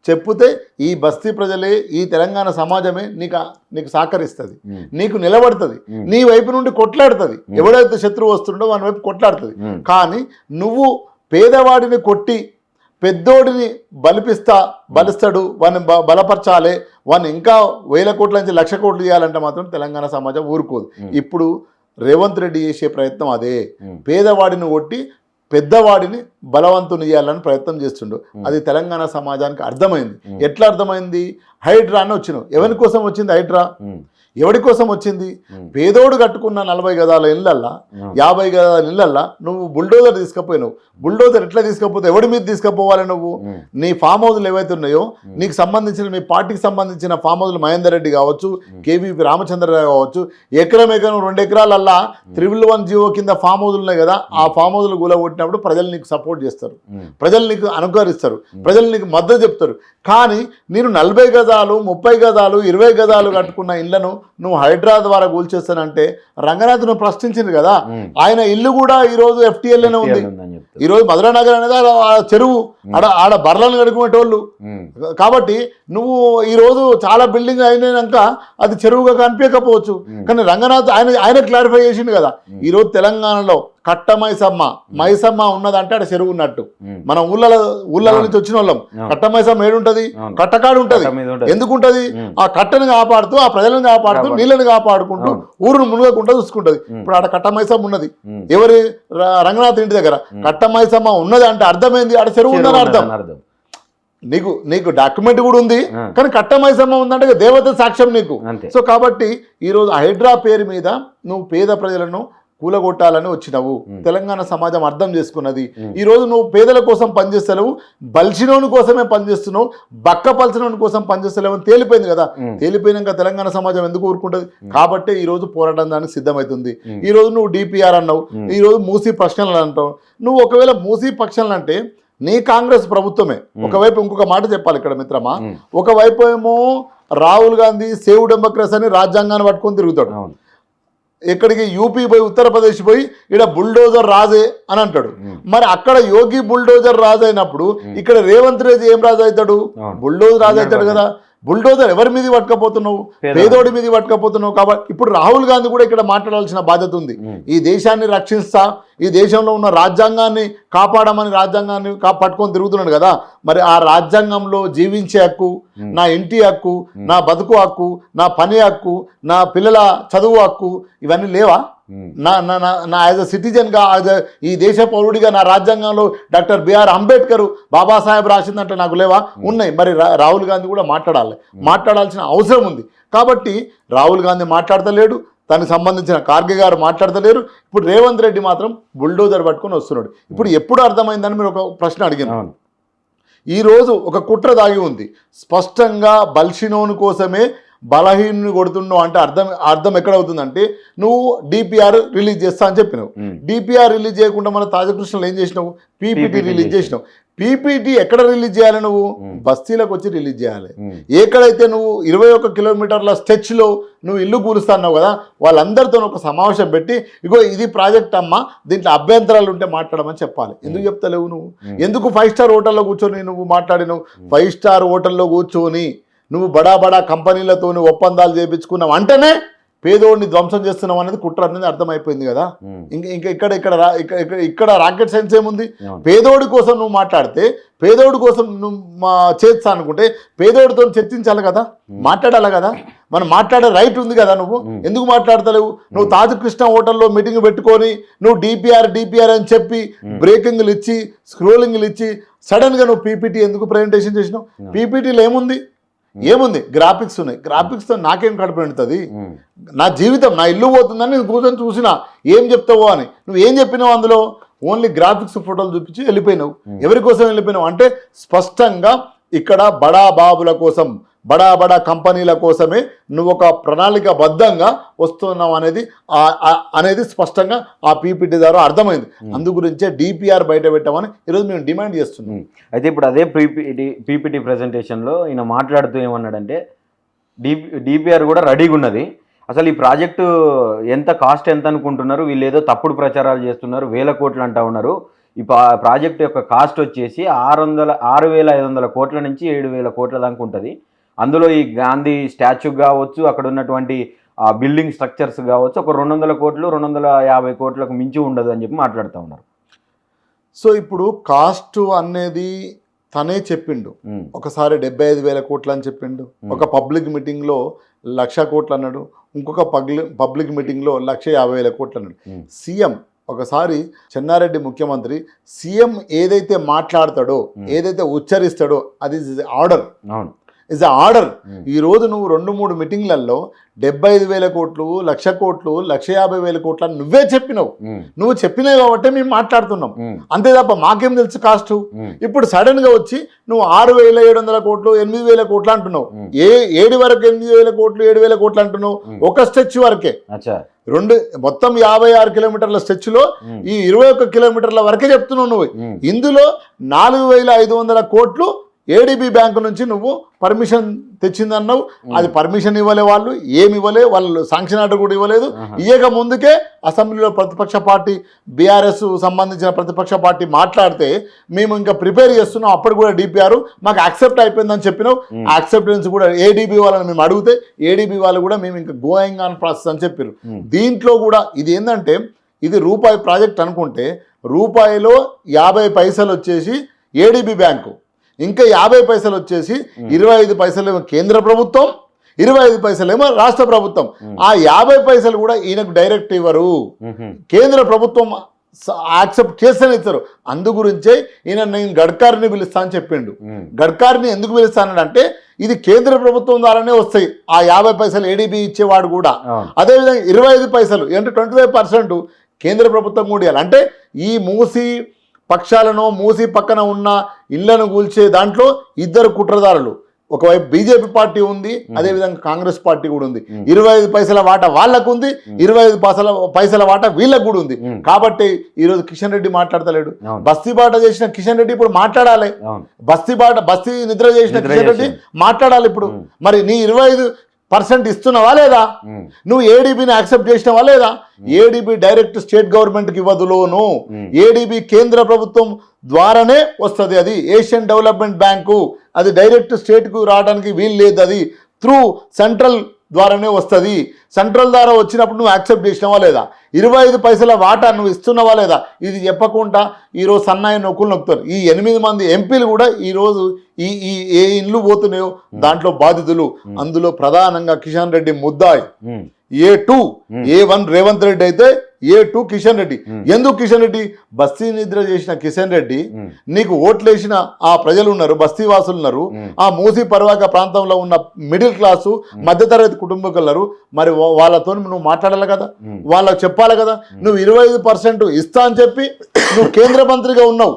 Speaker 2: చెప్పుతే ఈ బస్తీ ప్రజలే, ఈ తెలంగాణ సమాజమే నీకు సహకరిస్తుంది, నీకు నిలబడుతుంది, నీ వైపు నుండి కొట్లాడుతుంది. ఎవడైతే శత్రువు వస్తుండో వాని వైపు కొట్లాడుతుంది. కానీ నువ్వు పేదవాడిని కొట్టి పెద్దోడిని బలిస్తాడు, వాడిని బలపరచాలి, వాడిని ఇంకా 1000 కోట్ల నుంచి 1,00,000 కోట్లు చేయాలంటే మాత్రం తెలంగాణ సమాజం ఊరుకోదు. ఇప్పుడు రేవంత్ రెడ్డి చేసే ప్రయత్నం అదే. పేదవాడిని కొట్టి పెద్దవాడిని బలవంతుని చేయాలని ప్రయత్నం చేస్తుండు. అది తెలంగాణ సమాజానికి అర్థమైంది. ఎట్లా అర్థమైంది? హైడ్రా అని వచ్చినావు. ఎవరి కోసం వచ్చింది హైడ్రా? ఎవడి కోసం వచ్చింది? పేదోడు కట్టుకున్న 40 గజాల ఇళ్ళల్లా, 50 గజాల ఇళ్ళల్లా నువ్వు బుల్డోజర్ తీసుకుపోయినావు. బుల్డోజర్ ఎట్లా తీసుకపోతే ఎవడి మీద తీసుకుపోవాలి? నువ్వు నీ ఫామ్ హౌస్లు ఏవైతే ఉన్నాయో, నీకు సంబంధించిన మీ పార్టీకి సంబంధించిన ఫామ్ హౌస్లు మహేందర్ రెడ్డి కావచ్చు, కేవీపీ రామచంద్రరావు కావచ్చు, ఎకరం 2 ఎకరాలల్లా 311 జీవో కింద ఫామ్ హౌస్లు ఉన్నాయి కదా, ఆ ఫామ్ హౌస్లు కూలగొట్టినప్పుడు ప్రజలు నీకు సపోర్ట్ చేస్తారు, ప్రజలు నీకు అనుకరిస్తారు, ప్రజలు నీకు మద్దతు చెప్తారు. కానీ నేను 40 గజాలు, 30 గజాలు, 20 గజాలు కట్టుకున్న ఇళ్లను నువ్వు హైడ్రా ద్వారా కూల్చేస్తానంటే రంగనాథ్ నువ్వు ప్రశ్నించింది కదా. ఆయన ఇల్లు కూడా ఈరోజు FTLలోనే ఉంది. ఈరోజు మధురానగర్ అనేది చెరువు, ఆడ బర్లను కడుకునేటోళ్ళు. కాబట్టి నువ్వు ఈరోజు చాలా బిల్డింగ్ అయినాక అది చెరువుగా కనిపించకపోవచ్చు, కానీ రంగనాథ్ ఆయన క్లారిఫై చేసిండు కదా. ఈరోజు తెలంగాణలో కట్ట మైసమ్మ ఉన్నదంటే అక్కడ చెరువు ఉన్నట్టు. మనం ఊళ్ళ నుంచి వచ్చిన వాళ్ళం. కట్ట మైసమ్మ ఏడుంటది? కట్టకాడు ఉంటది. ఎందుకుంటది? ఆ కట్టను కాపాడుతూ, ఆ ప్రజలను కాపాడుతూ, నీళ్ళని కాపాడుకుంటూ, ఊరును మునగకుండా చూసుకుంటది. ఇప్పుడు ఆడ కట్ట మైసమ్మ ఉన్నది. ఎవరి? రంగనాథ్ ఇంటి దగ్గర కట్ట మైసమ్మ ఉన్నది అంటే అర్థమైంది ఆడ చెరువు ఉందని అర్థం. నీకు డాక్యుమెంట్ కూడా ఉంది, కానీ కట్ట మైసమ్మ ఉందంటే దేవత సాక్ష్యం నీకు. సో కాబట్టి ఈరోజు హైడ్రా పేరు మీద నువ్వు పేద ప్రజలను కూలగొట్టాలని వచ్చినావు. తెలంగాణ సమాజం అర్థం చేసుకున్నది. ఈరోజు నువ్వు పేదల కోసం పనిచేస్తలేవు, బలిసినోని కోసమే పనిచేస్తున్నావు, బక్కపలిసినోని కోసం పనిచేస్తలేవు అని తేలిపోయింది కదా. తేలిపోయినాక తెలంగాణ సమాజం ఎందుకు ఊరుకుంటుంది? కాబట్టి ఈరోజు పోరాటం దానికి సిద్ధమవుతుంది. ఈరోజు నువ్వు DPR అన్నావు, ఈరోజు మూసి ప్రశ్నలు అంటావు. నువ్వు ఒకవేళ మూసి పక్షాలు అంటే నీ కాంగ్రెస్ ప్రభుత్వమే. ఒకవైపు ఇంకొక మాట చెప్పాలి ఇక్కడ మిత్రమా, ఒకవైపు ఏమో రాహుల్ గాంధీ సేవ్ డెమోక్రసీ అని రాజ్యాంగాన్ని పట్టుకొని తిరుగుతాడు. ఎక్కడికి? యూపీ పోయి, ఉత్తరప్రదేశ్ పోయి ఇక్కడ బుల్డోజర్ రాజే అని అంటాడు. మరి అక్కడ యోగి బుల్డోజర్ రాజు అయినప్పుడు ఇక్కడ రేవంత్ రెడ్డి ఏం రాజు అవుతాడు? బుల్డోజర్ రాజు అవుతాడు కదా. బుల్డోజర్ ఎవరి మీద పట్టుకపోతున్నావు? పేదోడి మీద పట్టుకపోతున్నావు. కాబట్టి ఇప్పుడు రాహుల్ గాంధీ కూడా ఇక్కడ మాట్లాడాల్సిన బాధ్యత ఉంది. ఈ దేశాన్ని రక్షిస్తా, ఈ దేశంలో ఉన్న రాజ్యాంగాన్ని కాపాడమని రాజ్యాంగాన్ని పట్టుకొని తిరుగుతున్నాడు కదా. మరి ఆ రాజ్యాంగంలో జీవించే హక్కు, నా ఇంటి హక్కు, నా బతుకు హక్కు, నా పని హక్కు, నా పిల్లల చదువు హక్కు ఇవన్నీ లేవా? నా యాజ్ అ సిటిజన్గా, ఈ దేశ పౌరుడిగా నా రాజ్యాంగంలో డాక్టర్ బిఆర్ అంబేద్కర్ బాబాసాహెబ్ రాసిందంటే నాకు లేవా? ఉన్నాయి. మరి రాహుల్ గాంధీ కూడా మాట్లాడాల్సిన అవసరం ఉంది. కాబట్టి రాహుల్ గాంధీ మాట్లాడతలేడు, దానికి సంబంధించిన ఖార్గే గారు మాట్లాడతలేరు. ఇప్పుడు రేవంత్ రెడ్డి మాత్రం బుల్డోజర్ పట్టుకొని వస్తున్నాడు. ఇప్పుడు ఎప్పుడు అర్థమైందని మీరు ఒక ప్రశ్న అడిగినారు. ఈరోజు ఒక కుట్ర దాగి ఉంది. స్పష్టంగా బల్షినోని కోసమే బలహీనుని కొడుతున్నావు అంటే అర్థం ఎక్కడవుతుందంటే, నువ్వు డిపిఆర్ రిలీజ్ చేస్తా అని చెప్పినావు. డిపిఆర్ రిలీజ్ చేయకుండా మన తాజకృష్ణలో ఏం చేసినావు? పీపీటీ రిలీజ్ చేసినావు. పీపీటీ ఎక్కడ రిలీజ్ చేయాలి? నువ్వు బస్తీలకు వచ్చి రిలీజ్ చేయాలి. ఎక్కడైతే నువ్వు 21 కిలోమీటర్ల స్ట్రెచ్లో నువ్వు ఇల్లు కూలుస్తున్నావు కదా, వాళ్ళందరితో ఒక సమావేశం పెట్టి, ఇగో ఇది ప్రాజెక్ట్ అమ్మా, దీంట్లో అభ్యంతరాలు ఉంటే మాట్లాడమని చెప్పాలి. ఎందుకు చెప్తలేవు నువ్వు? ఎందుకు 5 స్టార్ హోటల్లో కూర్చొని నువ్వు మాట్లాడినావు? 5 స్టార్ హోటల్లో కూర్చొని నువ్వు బడా కంపెనీలతో ఒప్పందాలు చేయించుకున్నావు అంటేనే పేదోడిని ధ్వంసం చేస్తున్నావు అనేది కుట్ర అనేది అర్థమైపోయింది కదా. ఇంకా ఇక్కడ రాకెట్ సైన్స్ ఏముంది? పేదోడి కోసం నువ్వు మాట్లాడితే, పేదోడి కోసం నువ్వు చేస్తా అనుకుంటే పేదోడితో చర్చించాలి కదా, మాట్లాడాలి కదా. మనం మాట్లాడే రైట్ ఉంది కదా. నువ్వు ఎందుకు మాట్లాడతలేవు? నువ్వు తాజకృష్ణ హోటల్లో మీటింగ్ పెట్టుకొని నువ్వు డిపిఆర్ అని చెప్పి బ్రేకింగ్లు ఇచ్చి, స్క్రోలింగ్లు ఇచ్చి, సడన్గా నువ్వు పీపీటీ ఎందుకు ప్రజెంటేషన్ చేసినావు? పీపీటీలో ఏముంది? గ్రాఫిక్స్ ఉన్నాయి. గ్రాఫిక్స్తో నాకేం కడుపు నిండుతుంది? నా జీవితం, నా ఇల్లు పోతుందని నేను కూర్చొని చూసినా. ఏం చెప్తావో అని నువ్వు ఏం చెప్పినావు? అందులో ఓన్లీ గ్రాఫిక్స్ ఫోటోలు చూపించి వెళ్ళిపోయినావు. ఎవరి కోసం వెళ్ళిపోయినావు అంటే, స్పష్టంగా ఇక్కడ బడా బాబుల కోసం, బడా కంపెనీల కోసమే నువ్వు ఒక ప్రణాళికబద్ధంగా వస్తున్నావు అనేది స్పష్టంగా ఆ పీపీటీ ద్వారా అర్థమైంది. అందు గురించే డిపిఆర్ బయట పెట్టామని ఈరోజు మేము డిమాండ్ చేస్తున్నాం.
Speaker 1: అయితే ఇప్పుడు అదే పీపీటీ ప్రెజెంటేషన్లో ఈయన మాట్లాడుతూ ఏమన్నాడంటే, డిపిఆర్ కూడా రెడీగా ఉన్నది, అసలు ఈ ప్రాజెక్టు కాస్ట్ ఎంత అనుకుంటున్నారు, వీళ్ళు ఏదో తప్పుడు ప్రచారాలు చేస్తున్నారు, 1000 కోట్లు అంటా ఉన్నారు. ఈ ప్రాజెక్టు యొక్క కాస్ట్ వచ్చేసి 6,500 కోట్ల నుంచి 7,000 కోట్ల దాకా ఉంటుంది. అందులో ఈ గాంధీ స్టాచ్యూ కావచ్చు, అక్కడ ఉన్నటువంటి బిల్డింగ్ స్ట్రక్చర్స్ కావచ్చు, ఒక 200 కోట్లు 250 కోట్లకు మించి ఉండదు అని చెప్పి మాట్లాడుతూ ఉన్నారు.
Speaker 2: సో ఇప్పుడు కాస్ట్ అనేది తనే చెప్పిండు. ఒకసారి 75,000 కోట్లు అని చెప్పిండు. ఒక పబ్లిక్ మీటింగ్లో 1,00,000 కోట్లు అన్నాడు. ఇంకొక పబ్లిక్ మీటింగ్లో 1,50,000 కోట్లు అన్నాడు. సీఎం ఒకసారి చెన్నారెడ్డి ముఖ్యమంత్రి సీఎం ఏదైతే మాట్లాడతాడో, ఏదైతే ఉచ్చరిస్తాడో అది ఆర్డర్. అవును, ఇస్ ఆర్డర్. ఈరోజు నువ్వు 2-3 మీటింగ్లలో 75,000 కోట్లు, 1,00,000 కోట్లు, 1,50,000 కోట్లు అని నువ్వే చెప్పినావు. నువ్వు చెప్పినావు కాబట్టి మేము మాట్లాడుతున్నాం, అంతే తప్ప మాకేం తెలుసు కాస్ట్. ఇప్పుడు సడన్ గా వచ్చి నువ్వు 6,700 కోట్లు 8,000 కోట్లు అంటున్నావు. ఏడు వరకు 8,000 కోట్లు 7,000 కోట్లు అంటున్నావు? ఒక స్ట్రెచ్ వరకే. మొత్తం 56 కిలోమీటర్ల స్ట్రెచ్ లో ఈ 21 కిలోమీటర్ల వరకే చెప్తున్నావు నువ్వు. ఇందులో 4,500 కోట్లు ఏడీబీ బ్యాంకు నుంచి నువ్వు పర్మిషన్ తెచ్చిందన్నావు. అది పర్మిషన్ ఇవ్వలే, వాళ్ళు ఏమి ఇవ్వలే, వాళ్ళు శాంక్షన్ ఆర్డర్ కూడా ఇవ్వలేదు. ఇయ్యక ముందుకే అసెంబ్లీలో ప్రతిపక్ష పార్టీ బీఆర్ఎస్ సంబంధించిన ప్రతిపక్ష పార్టీ మాట్లాడితే మేము ఇంకా ప్రిపేర్ చేస్తున్నాం, అప్పుడు కూడా డిపిఆర్ మాకు యాక్సెప్ట్ అయిపోయిందని చెప్పినావు. యాక్సెప్టెన్స్ కూడా ఏడీబీ వాళ్ళని మేము అడిగితే ఏడీబీ వాళ్ళు కూడా మేము ఇంకా గోయింగ్ ఆన్ ప్రాసెస్ అని చెప్పారు. దీంట్లో కూడా ఇది ఏంటంటే, ఇది రూపాయి ప్రాజెక్ట్ అనుకుంటే రూపాయిలో 50 పైసలు వచ్చేసి ఏడీబీ బ్యాంకు, ఇంకా 50 పైసలు వచ్చేసి 25 పైసలేమో కేంద్ర ప్రభుత్వం, 25 పైసలేమో రాష్ట్ర ప్రభుత్వం. ఆ 50 పైసలు కూడా ఈయనకు డైరెక్ట్ ఇవ్వరు, కేంద్ర ప్రభుత్వం యాక్సెప్ట్ చేస్తేనే ఇస్తారు. అందు గురించే ఈయన నేను గడ్కారిని పిలుస్తా అని చెప్పిండు. గడ్కారిని ఎందుకు పిలుస్తానంటే, ఇది కేంద్ర ప్రభుత్వం ద్వారానే వస్తాయి ఆ 50 పైసలు ఏడీబీ ఇచ్చేవాడు కూడా. అదేవిధంగా 25 పైసలు అంటే 25% కేంద్ర ప్రభుత్వం కూడా ఇవ్వాలి. అంటే ఈ మూసి పక్షాలను, మూసి పక్కన ఉన్న ఇళ్లను కూల్చే దాంట్లో 2 కుట్రదారులు, ఒకవైపు బీజేపీ పార్టీ ఉంది, అదేవిధంగా కాంగ్రెస్ పార్టీ కూడా ఉంది. 25 పైసల వాటా వాళ్ళకు ఉంది, 25 పైసల వాటా వీళ్ళకు కూడా ఉంది. కాబట్టి ఈరోజు కిషన్ రెడ్డి మాట్లాడతలేడు. బస్తీ బాట చేసిన కిషన్ రెడ్డి ఇప్పుడు మాట్లాడాలి. బస్తీ నిద్ర చేసిన కిషన్ రెడ్డి మాట్లాడాలి ఇప్పుడు. మరి నీ 25 పర్సెంట్ ఇస్తున్నావా లేదా? నువ్వు ఏడీబీని యాక్సెప్ట్ చేసినావా లేదా? ఏడీబీ డైరెక్ట్ స్టేట్ గవర్నమెంట్కి ఇవ్వదు లోను. ఏడీబీ కేంద్ర ప్రభుత్వం ద్వారానే వస్తుంది. అది ఏషియన్ డెవలప్మెంట్ బ్యాంకు, అది డైరెక్ట్ స్టేట్కు రావడానికి వీలు లేదు. అది త్రూ సెంట్రల్ ద్వారానే వస్తుంది. సెంట్రల్ ద్వారా వచ్చినప్పుడు నువ్వు యాక్సెప్ట్ చేసినావా లేదా? 25 పైసల వాటా నువ్వు ఇస్తున్నావా లేదా? ఇది చెప్పకుండా ఈరోజు సన్నాయి నొక్కులు నొక్కుతారు. ఈ 8 మంది ఎంపీలు కూడా ఈరోజు ఈ ఏ ఇండ్లు పోతున్నాయో దాంట్లో బాధితులు. అందులో ప్రధానంగా కిషన్ రెడ్డి ముద్దాయి. A2 A1 రేవంత్ రెడ్డి అయితే A2 కిషన్ రెడ్డి. ఎందుకు కిషన్ రెడ్డి? బస్తీ నిద్ర చేసిన కిషన్ రెడ్డి నీకు ఓట్లేసిన ఆ ప్రజలు ఉన్నారు, బస్తీ వాసులు ఉన్నారు, ఆ మూసీ పర్వాక ప్రాంతంలో ఉన్న మిడిల్ క్లాసు మధ్యతరగతి కుటుంబకులు. మరి వాళ్ళతో నువ్వు మాట్లాడాలి కదా, వాళ్ళకి చెప్పాలి కదా. నువ్వు 25% ఇస్తా అని చెప్పి నువ్వు కేంద్ర మంత్రిగా ఉన్నావు,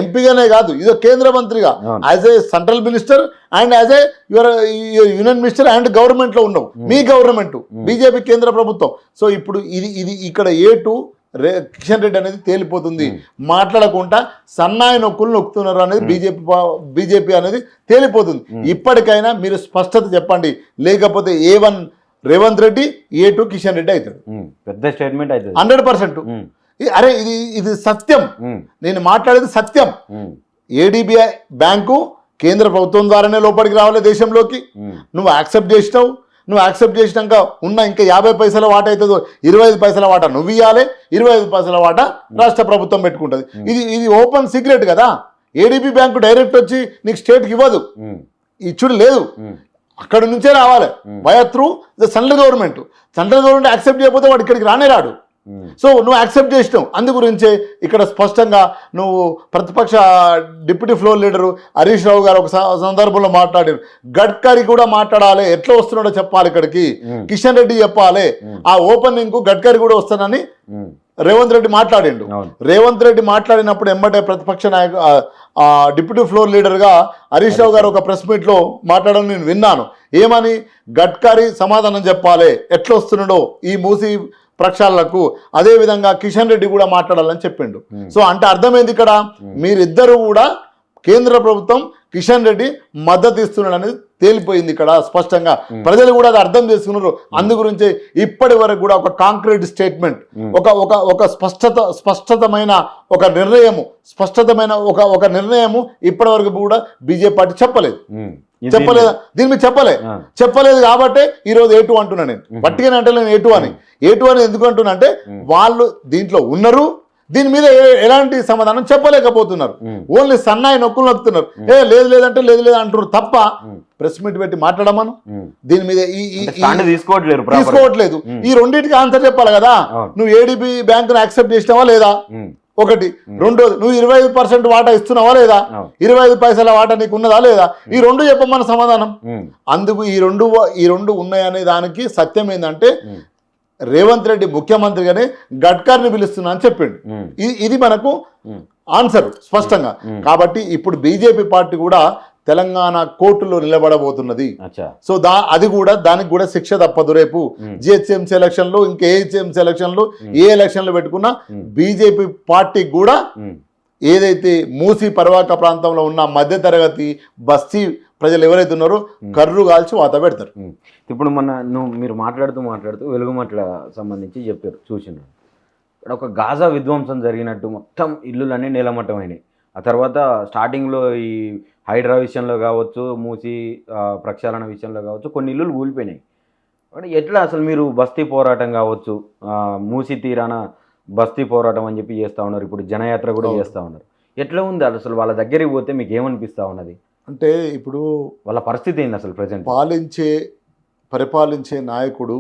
Speaker 2: ఎంపీగానే కాదు ఇదో కేంద్ర మంత్రిగా, as a central minister and as a your union minister and government లో ఉన్నావు. మీ గవర్నమెంట్ బీజేపీ కేంద్ర ప్రభుత్వం. సో ఇప్పుడు ఇది ఇక్కడ A2 కిషన్ రెడ్డి అనేది తేలిపోతుంది. మాట్లాడకుండా సన్నాయి నొక్కులు నొక్కుతున్నారు అనేది బీజేపీ అనేది తేలిపోతుంది. ఇప్పటికైనా మీరు స్పష్టత చెప్పండి, లేకపోతే A1 రేవంత్ రెడ్డి, A2 కిషన్ రెడ్డి అవుతాడు.
Speaker 1: పెద్ద స్టేట్మెంట్ అవుతుంది
Speaker 2: 100%. అరే ఇది సత్యం, నేను మాట్లాడేది సత్యం. ఏడీబీఐ బ్యాంకు కేంద్ర ప్రభుత్వం ద్వారానే లోపలికి రావాలి దేశంలోకి. నువ్వు యాక్సెప్ట్ చేసినావు. నువ్వు యాక్సెప్ట్ చేసినాక ఉన్న ఇంకా 50 పైసల వాట అవుతుందో 25 పైసల వాట నువ్వు ఇవ్వాలి, 25 పైసల వాట రాష్ట్ర ప్రభుత్వం పెట్టుకుంటుంది. ఇది ఓపెన్ సీక్రెట్ కదా. ఏడీబీ బ్యాంకు డైరెక్ట్ వచ్చి నీకు స్టేట్కి ఇవ్వదు, ఇచ్చుడు లేదు. అక్కడ నుంచే రావాలి via through the central government. Central government accept చేయకపోతే వాడు ఇక్కడికి రానే రాడు. సో నువ్వు యాక్సెప్ట్ చేసినావు. అందుగురించే ఇక్కడ స్పష్టంగా నువ్వు ప్రతిపక్ష deputy floor leader Harish Rao గారు ఒక సందర్భంలో మాట్లాడారు. గడ్కరీ కూడా మాట్లాడాలి, ఎట్లా వస్తున్నాడో చెప్పాలి ఇక్కడికి. కిషన్ రెడ్డి చెప్పాలి ఆ ఓపెనింగ్ కు గడ్కరీ కూడా వస్తానని రేవంత్ రెడ్డి మాట్లాడిండు. రేవంత్ రెడ్డి మాట్లాడినప్పుడు ఎంబటే ప్రతిపక్ష నాయకు డిప్యూటీ ఫ్లోర్ లీడర్గా హరీష్ రావు గారు ఒక ప్రెస్ మీట్లో మాట్లాడడం నేను విన్నాను. ఏమని? గడ్కరీ సమాధానం చెప్పాలి ఎట్లా వస్తున్నాడో ఈ మూసీ ప్రక్షాళనకు, అదేవిధంగా కిషన్ రెడ్డి కూడా మాట్లాడాలని చెప్పిండు. సో అంటే అర్థమైంది ఇక్కడ మీరిద్దరు కూడా కేంద్ర ప్రభుత్వం కిషన్ రెడ్డి మద్దతు ఇస్తున్నాడు అనేది తేలిపోయింది ఇక్కడ స్పష్టంగా. ప్రజలు కూడా అది అర్థం చేసుకున్నారు. అందుగురించి ఇప్పటి వరకు కూడా ఒక కాంక్రీట్ స్టేట్మెంట్, ఒక స్పష్టతమైన ఒక నిర్ణయము ఇప్పటి వరకు కూడా బీజేపీ పార్టీ చెప్పలేదు. దీని మీద చెప్పలేదు కాబట్టి ఈరోజు A2 అంటున్నా. నేను పట్టిగానే అంటే నేను A2 అని ఎందుకు అంటున్నా అంటే వాళ్ళు దీంట్లో ఉన్నారు, దీని మీద ఎలాంటి సమాధానం చెప్పలేకపోతున్నారు. ఓన్లీ సన్నాయి నొక్కులు నొక్కుతున్నారు. లేదంటే లేదు అంటున్నారు తప్ప ప్రెస్ మీట్ పెట్టి మాట్లాడమను దీని మీద తీసుకోవట్లేదు. ఈ రెండింటికి ఆన్సర్ చెప్పాలి కదా. నువ్వు ఏడీబీ బ్యాంకును యాక్సెప్ట్ చేసినావా లేదా? ఒకటి. రెండోది, నువ్వు 25% వాటా ఇస్తున్నావా లేదా? 25 పైసల వాటా నీకు ఉన్నదా లేదా? ఈ రెండు చెప్పమన్న సమాధానం. అందుకు ఈ రెండు ఉన్నాయనే దానికి సత్యం ఏంటంటే రేవంత్ రెడ్డి ముఖ్యమంత్రిగానే గడ్కరీని పిలుస్తున్నా అని చెప్పిండు. ఇది మనకు ఆన్సర్ స్పష్టంగా. కాబట్టి ఇప్పుడు బీజేపీ పార్టీ కూడా తెలంగాణ కోర్టులో నిలబడబోతున్నది. సో దానికి కూడా శిక్ష తప్పదు. రేపు జిహెచ్ఎంసీ ఎలక్షన్ లో ఇంకా ఏహెచ్ఎంసీ ఎలక్షన్ లో ఏ ఎలక్షన్ లో పెట్టుకున్నా బీజేపీ పార్టీ కూడా ఏదైతే మూసీ పర్వాక ప్రాంతంలో ఉన్న మధ్యతరగతి బస్తీ ప్రజలు ఎవరైతే ఉన్నారో కర్రు కాల్చి వాత పెడతారు.
Speaker 1: ఇప్పుడు మీరు మాట్లాడుతూ వెలుగుమట్ల సంబంధించి చెప్పారు, చూసినారు. ఇక్కడ ఒక గాజా విధ్వంసం జరిగినట్టు మొత్తం ఇల్లులన్నీ నేలమట్టమైనాయి. ఆ తర్వాత స్టార్టింగ్లో ఈ హైడ్రా విషయంలో కావచ్చు, మూసీ ప్రక్షాళన విషయంలో కావచ్చు, కొన్ని ఇల్లులు కూలిపోయినాయి. అంటే ఎట్లా అసలు మీరు బస్తీ పోరాటం కావచ్చు, మూసీ తీరాన బస్తీ పోరాటం అని చెప్పి చేస్తూ ఉన్నారు, ఇప్పుడు జనయాత్ర కూడా చేస్తూ ఉన్నారు. ఎట్లా ఉంది అసలు వాళ్ళ దగ్గరికి పోతే మీకు ఏమనిపిస్తూ ఉన్నది?
Speaker 2: అంటే ఇప్పుడు
Speaker 1: వాళ్ళ పరిస్థితి ఏంది అసలు ప్రజెంట్?
Speaker 2: పరిపాలించే నాయకుడు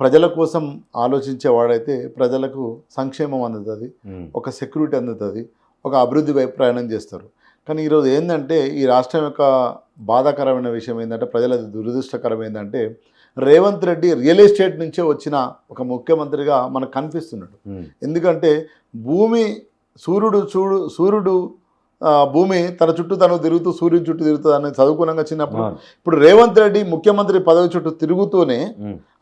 Speaker 2: ప్రజల కోసం ఆలోచించేవాడైతే ప్రజలకు సంక్షేమం అందుతుంది, ఒక సెక్యూరిటీ అందుతుంది, ఒక అభివృద్ధి వైపు ప్రయాణం చేస్తారు. కానీ ఈరోజు ఏంటంటే ఈ రాష్ట్రం యొక్క బాధాకరమైన విషయం ఏంటంటే, ప్రజలది దురదృష్టకరం ఏంటంటే, రేవంత్ రెడ్డి రియల్ ఎస్టేట్ నుంచే వచ్చిన ఒక ముఖ్యమంత్రిగా మనకు కనిపిస్తున్నాడు. ఎందుకంటే సూర్యుడు భూమి తన చుట్టూ తను తిరుగుతూ సూర్యుడి చుట్టూ తిరుగుతుంది అని చదువుకున్నాక చిన్నప్పుడు. ఇప్పుడు రేవంత్ రెడ్డి ముఖ్యమంత్రి పదవి చుట్టూ తిరుగుతూనే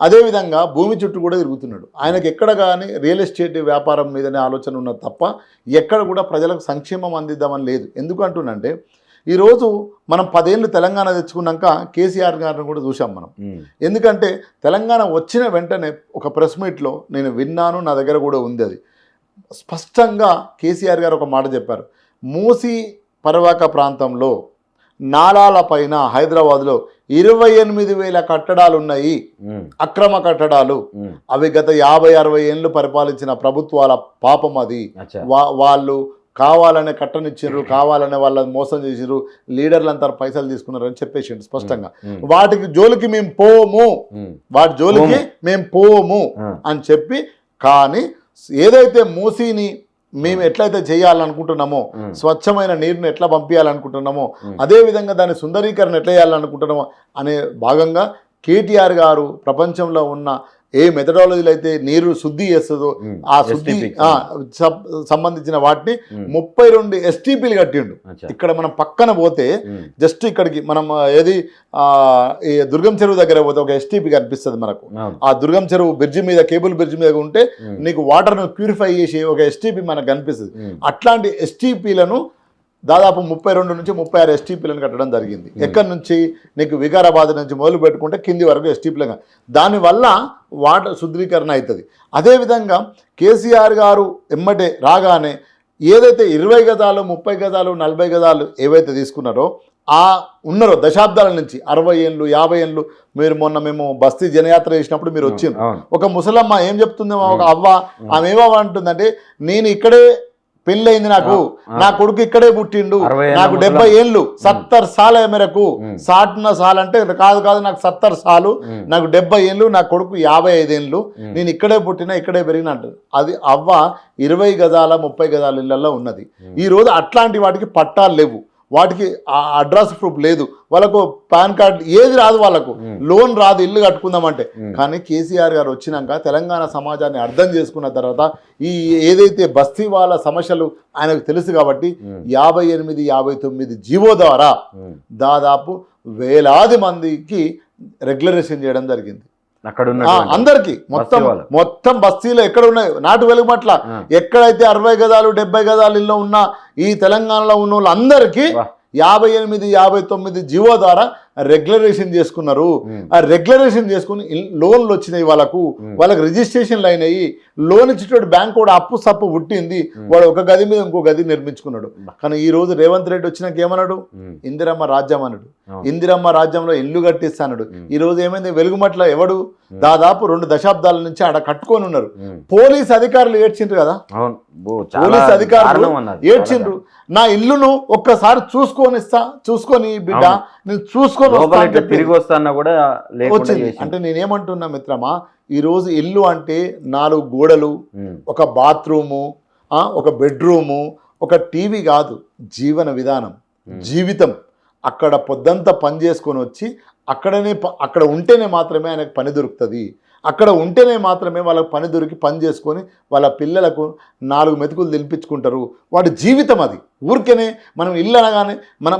Speaker 2: అదేవిధంగా భూమి చుట్టూ కూడా తిరుగుతున్నాడు. ఆయనకు ఎక్కడ కానీ రియల్ ఎస్టేట్ వ్యాపారం మీదనే ఆలోచన ఉన్నది తప్ప ఎక్కడ కూడా ప్రజలకు సంక్షేమం అందిద్దామని లేదు. ఎందుకంటున్నంటే ఈరోజు మనం 10 ఏళ్ళు తెలంగాణ తెచ్చుకున్నాక కేసీఆర్ గారిని కూడా చూసాం మనం. ఎందుకంటే తెలంగాణ వచ్చిన వెంటనే ఒక ప్రెస్ మీట్లో నేను విన్నాను, నా దగ్గర కూడా ఉంది, అది స్పష్టంగా కేసీఆర్ గారు ఒక మాట చెప్పారు. మూసీ పరివాహక ప్రాంతంలో నాలాల పైన హైదరాబాద్లో 28,000 కట్టడాలు ఉన్నాయి, అక్రమ కట్టడాలు. అవి గత 50-60 ఏళ్ళు పరిపాలించిన ప్రభుత్వాల పాపం అది. వాళ్ళు కావాలనే కట్టనిచ్చారు, కావాలనే వాళ్ళని మోసం చేసిరు, లీడర్లంతా పైసలు తీసుకున్నారు అని చెప్పేసిండు స్పష్టంగా. వాటికి జోలికి మేము పోము, వాటి జోలికి మేము పోము అని చెప్పి, కానీ ఏదైతే మూసీని మేము ఎట్లయితే చేయాలనుకుంటున్నామో, స్వచ్ఛమైన నీరుని ఎట్లా పంపించాలనుకుంటున్నామో, అదేవిధంగా దాని సుందరీకరణ ఎట్లా చేయాలనుకుంటున్నామో అనే భాగంగా కేటీఆర్ గారు ప్రపంచంలో ఉన్న ఏ మెథడాలజీలో అయితే నీరు శుద్ధి చేస్తుందో ఆ శుద్ధి సంబంధించిన వాటిని 32 STPలు కట్టిండు. ఇక్కడ మనం పక్కన పోతే జస్ట్ ఇక్కడికి మనం ఏది ఈ దుర్గం చెరువు దగ్గర పోతే ఒక STP కనిపిస్తుంది మనకు. ఆ దుర్గం చెరువు బ్రిడ్జి మీద, కేబుల్ బ్రిడ్జి మీద ఉంటే నీకు వాటర్ను ప్యూరిఫై చేసే ఒక STP మనకు కనిపిస్తుంది. అట్లాంటి STPలను దాదాపు 32 నుంచి 36 STPలను కట్టడం జరిగింది. ఎక్కడి నుంచి నీకు వికారాబాద్ నుంచి మొదలు పెట్టుకుంటే కింది వరకు STPలుగా, దానివల్ల వాటర్ శుద్ధీకరణ అవుతుంది. అదేవిధంగా కేసీఆర్ గారు ఎమ్మటే రాగానే ఏదైతే 20 గజాలు, 30 గజాలు, 40 గజాలు ఏవైతే తీసుకున్నారో ఆ ఉన్నారో దశాబ్దాల నుంచి 60 ఏళ్ళు, 50 ఏళ్ళు. మీరు మొన్న మేము బస్తీ జనయాత్ర చేసినప్పుడు మీరు వచ్చింది. ఒక ముసలమ్మ ఏం చెప్తుందేమో, ఒక అవ్వ, ఆమె ఏమో అంటుందంటే, నేను ఇక్కడే పెళ్ళయింది, నాకు నా కొడుకు ఇక్కడే పుట్టిండు, నాకు 70 ఏళ్ళు, 70 సాల మేరకు సాటున సాల్ అంటే కాదు నాకు 70 సాలు, నాకు 70 ఏళ్ళు, నా కొడుకు 55 ఏళ్ళు, నేను ఇక్కడే పుట్టినా ఇక్కడే పెరిగిన అంటారు. అది అవ్వ 20 గజాల 30 గజాల ఇళ్లలో ఉన్నది. ఈరోజు అట్లాంటి వాటికి పట్టాలు లేవు, వాటికి అడ్రస్ ప్రూఫ్ లేదు, వాళ్ళకు పాన్ కార్డు ఏది రాదు, వాళ్ళకు లోన్ రాదు ఇల్లు కట్టుకుందామంటే. కానీ కేసీఆర్ గారు వచ్చినాక తెలంగాణ సమాజాన్ని అర్థం చేసుకున్న తర్వాత ఈ ఏదైతే బస్తీ వాళ్ళ సమస్యలు ఆయనకు తెలుసు కాబట్టి 58-59 జీవో ద్వారా దాదాపు వేలాది మందికి రెగ్యులరేషన్ చేయడం జరిగింది. అందరికి మొత్తం బస్తీలో ఎక్కడ ఉన్నాయి, నాటు వెలుగుమట్ల ఎక్కడైతే 60 గజాలు 70 గజాలు ఇల్లు ఉన్న ఈ తెలంగాణలో ఉన్న వాళ్ళందరికీ 58-59 జీవో ద్వారా రెగ్యులరేషన్ చేసుకున్నారు. ఆ రెగ్యులరేషన్ చేసుకుని లోన్లు వచ్చినాయి, వాళ్ళకు రిజిస్ట్రేషన్లు అయినాయి, లోన్ ఇచ్చేటోడు బ్యాంక్ కూడా అప్పు సప్పు పుట్టింది, వాడు ఒక గది మీద ఇంకో గది నిర్మించుకున్నాడు. కానీ ఈ రోజు రేవంత్ రెడ్డి వచ్చినాక ఏమన్నాడు, ఇందిరమ్మ రాజ్యం అన్నాడు, ఇందిరమ్మ రాజ్యంలో ఇల్లు కట్టిస్తాడు. ఈ రోజు ఏమైంది, వెలుగుమట్ల ఎవడు దాదాపు 2 దశాబ్దాల నుంచి ఆడ కట్టుకొని ఉన్నారు. పోలీస్ అధికారులు ఏడ్చిండ్రు కదా, పోలీస్ అధికారులు ఏడ్చిండ్రు, నా ఇల్లును ఒక్కసారి చూసుకొని బిడ్డ నేను చూసుకొని
Speaker 1: తిరిగి వస్తాను కూడా
Speaker 2: వచ్చింది. అంటే నేనేమంటున్నా మిత్రమా, ఈరోజు ఇల్లు అంటే 4 గోడలు, ఒక బాత్రూము, ఒక బెడ్రూము, ఒక టీవీ కాదు, జీవన విధానం, జీవితం. అక్కడ పొద్దంతా పని చేసుకొని వచ్చి అక్కడ ఉంటేనే మాత్రమే ఆయనకు పని దొరుకుతుంది, అక్కడ ఉంటేనే మాత్రమే వాళ్ళకి పని దొరికి పని చేసుకొని వాళ్ళ పిల్లలకు 4 మెతుకులు తినిపించుకుంటారు. వాడి జీవితం అది. ఊరికేనే మనం ఇల్లు అనగానే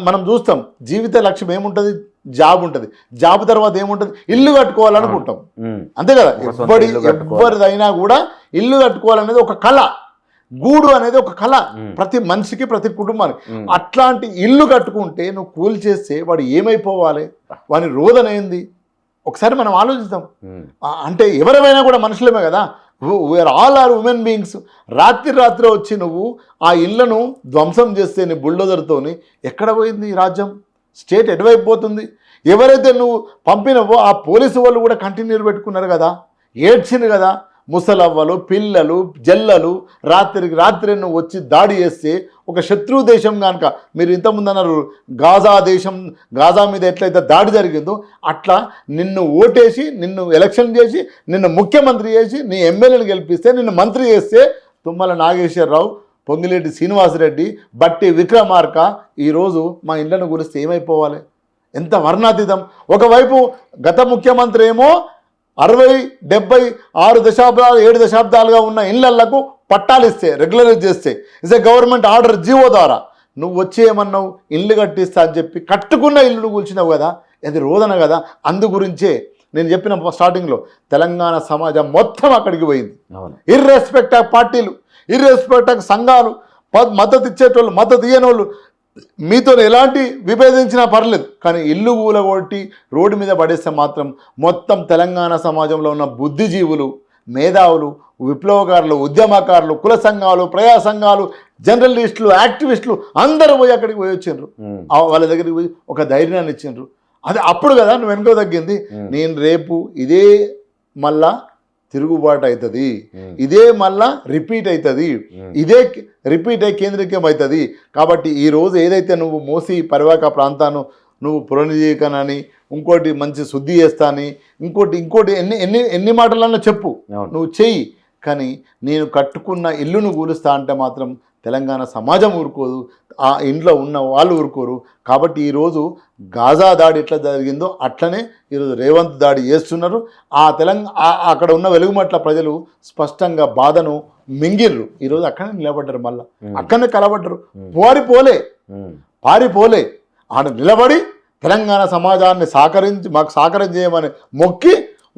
Speaker 2: మనం చూస్తాం, జీవిత లక్ష్యం ఏముంటుంది, జాబ్ ఉంటుంది, జాబ్ తర్వాత ఏముంటుంది, ఇల్లు కట్టుకోవాలనుకుంటాం, అంతే కదా. ఎవరిదైనా కూడా ఇల్లు కట్టుకోవాలనేది ఒక కళ, గూడు అనేది ఒక కళ ప్రతి మనిషికి, ప్రతి కుటుంబానికి. అట్లాంటి ఇల్లు కట్టుకుంటే నువ్వు కూలి చేస్తే వాడు ఏమైపోవాలి, వాని రోదన ఏంది ఒకసారి మనం ఆలోచిస్తాం. అంటే ఎవరైనా కూడా మనుషులమే కదా, we are all are human beings. రాత్రి వచ్చి నువ్వు ఆ ఇళ్లను ధ్వంసం చేస్తే నీ బుల్డోజర్తోని ఎక్కడ పోయింది ఈ రాజ్యం, స్టేట్ ఎటువైపు పోతుంది? ఎవరైతే నువ్వు పంపినవో ఆ పోలీసు వాళ్ళు కూడా కంటిన్యూ పెట్టుకున్నారు కదా, ఏడ్చింది కదా, ముసలవ్వలు, పిల్లలు, జల్లలు రాత్రి నువ్వు వచ్చి దాడి చేస్తే ఒక శత్రు దేశం కనుక, మీరు ఇంతకుముందు అన్నారు గాజా మీద ఎట్లయితే దాడి జరిగిందో అట్లా నిన్ను ఓటేసి, నిన్ను ఎలక్షన్ చేసి, నిన్ను ముఖ్యమంత్రి చేసి, నీ ఎమ్మెల్యేని గెలిపిస్తే, నిన్ను మంత్రి చేస్తే తుమ్మల నాగేశ్వరరావు, పొంగిలేటి శ్రీనివాసరెడ్డి, బట్టి విక్రమార్క ఈరోజు మా ఇళ్లను గురిస్తే ఏమైపోవాలి? ఎంత వర్ణాతీతం. ఒకవైపు గత ముఖ్యమంత్రి ఏమో 60, 70, 6 దశాబ్దాలు 7 దశాబ్దాలుగా ఉన్న ఇళ్లకు పట్టాలు ఇస్తే, రెగ్యులరైజ్ చేస్తే, is a government order GO ద్వారా నువ్వు వచ్చి ఏమన్నావు, ఇల్లు కట్టిస్తా అని చెప్పి కట్టుకున్న ఇల్లును కూల్చినావు కదా, అది రోదన కదా. అందు గురించే నేను చెప్పిన స్టార్టింగ్లో తెలంగాణ సమాజం మొత్తం అక్కడికి పోయింది. ఇర్రెస్పెక్ట్ ఆఫ్ పార్టీలు, ఇర్రెస్పెక్ట్ ఆఫ్ సంఘాలు, మద్దతు ఇచ్చేటోళ్ళు, మద్దతు ఇయ్యనోళ్ళు, మీతో ఎలాంటి విభేదించినా పర్లేదు, కానీ ఇల్లు కూలగొట్టి రోడ్డు మీద పడేస్తే మాత్రం మొత్తం తెలంగాణ సమాజంలో ఉన్న బుద్ధిజీవులు, మేధావులు, విప్లవకారులు, ఉద్యమకారులు, కుల సంఘాలు, ప్రజా సంఘాలు, జర్నలిస్టులు, యాక్టివిస్టులు అందరూ పోయి అక్కడికి పోయి వచ్చిండ్రు. వాళ్ళ దగ్గరికి పోయి ఒక ధైర్యాన్ని ఇచ్చిండ్రు. అదే అప్పుడు కదా నువ్వు వెనుక తగ్గింది. నేను రేపు ఇదే మళ్ళా తిరుగుబాటు అవుతుంది, ఇదే మళ్ళా రిపీట్ అవుతుంది, ఇదే రిపీట్ అయ్యి కేంద్రీకం అవుతుంది. కాబట్టి ఈరోజు ఏదైతే నువ్వు మూసి పరివాహక ప్రాంతాన్ని నువ్వు పునరుద్ధీకరణని, ఇంకోటి మంచి శుద్ధి చేస్తా అని, ఇంకోటి ఎన్ని ఎన్ని ఎన్ని మాటలన్నా చెప్పు, నువ్వు చెయ్యి. కానీ నేను కట్టుకున్న ఇల్లును కూలుస్తా అంటే మాత్రం తెలంగాణ సమాజం ఊరుకోదు, ఆ ఇంట్లో ఉన్న వాళ్ళు ఊరుకోరు. కాబట్టి ఈరోజు గాజా దాడి ఎట్లా జరిగిందో అట్లనే ఈరోజు రేవంత్ దాడి చేస్తున్నారు. ఆ అక్కడ ఉన్న వెలుగుమట్ల ప్రజలు స్పష్టంగా బాధను మింగిర్రు. ఈరోజు అక్కడనే నిలబడ్డారు, మళ్ళీ అక్కడనే కలబడ్డారు, పారిపోలే ఆడ నిలబడి తెలంగాణ సమాజాన్ని మాకు సహకరం చేయమని మొక్కి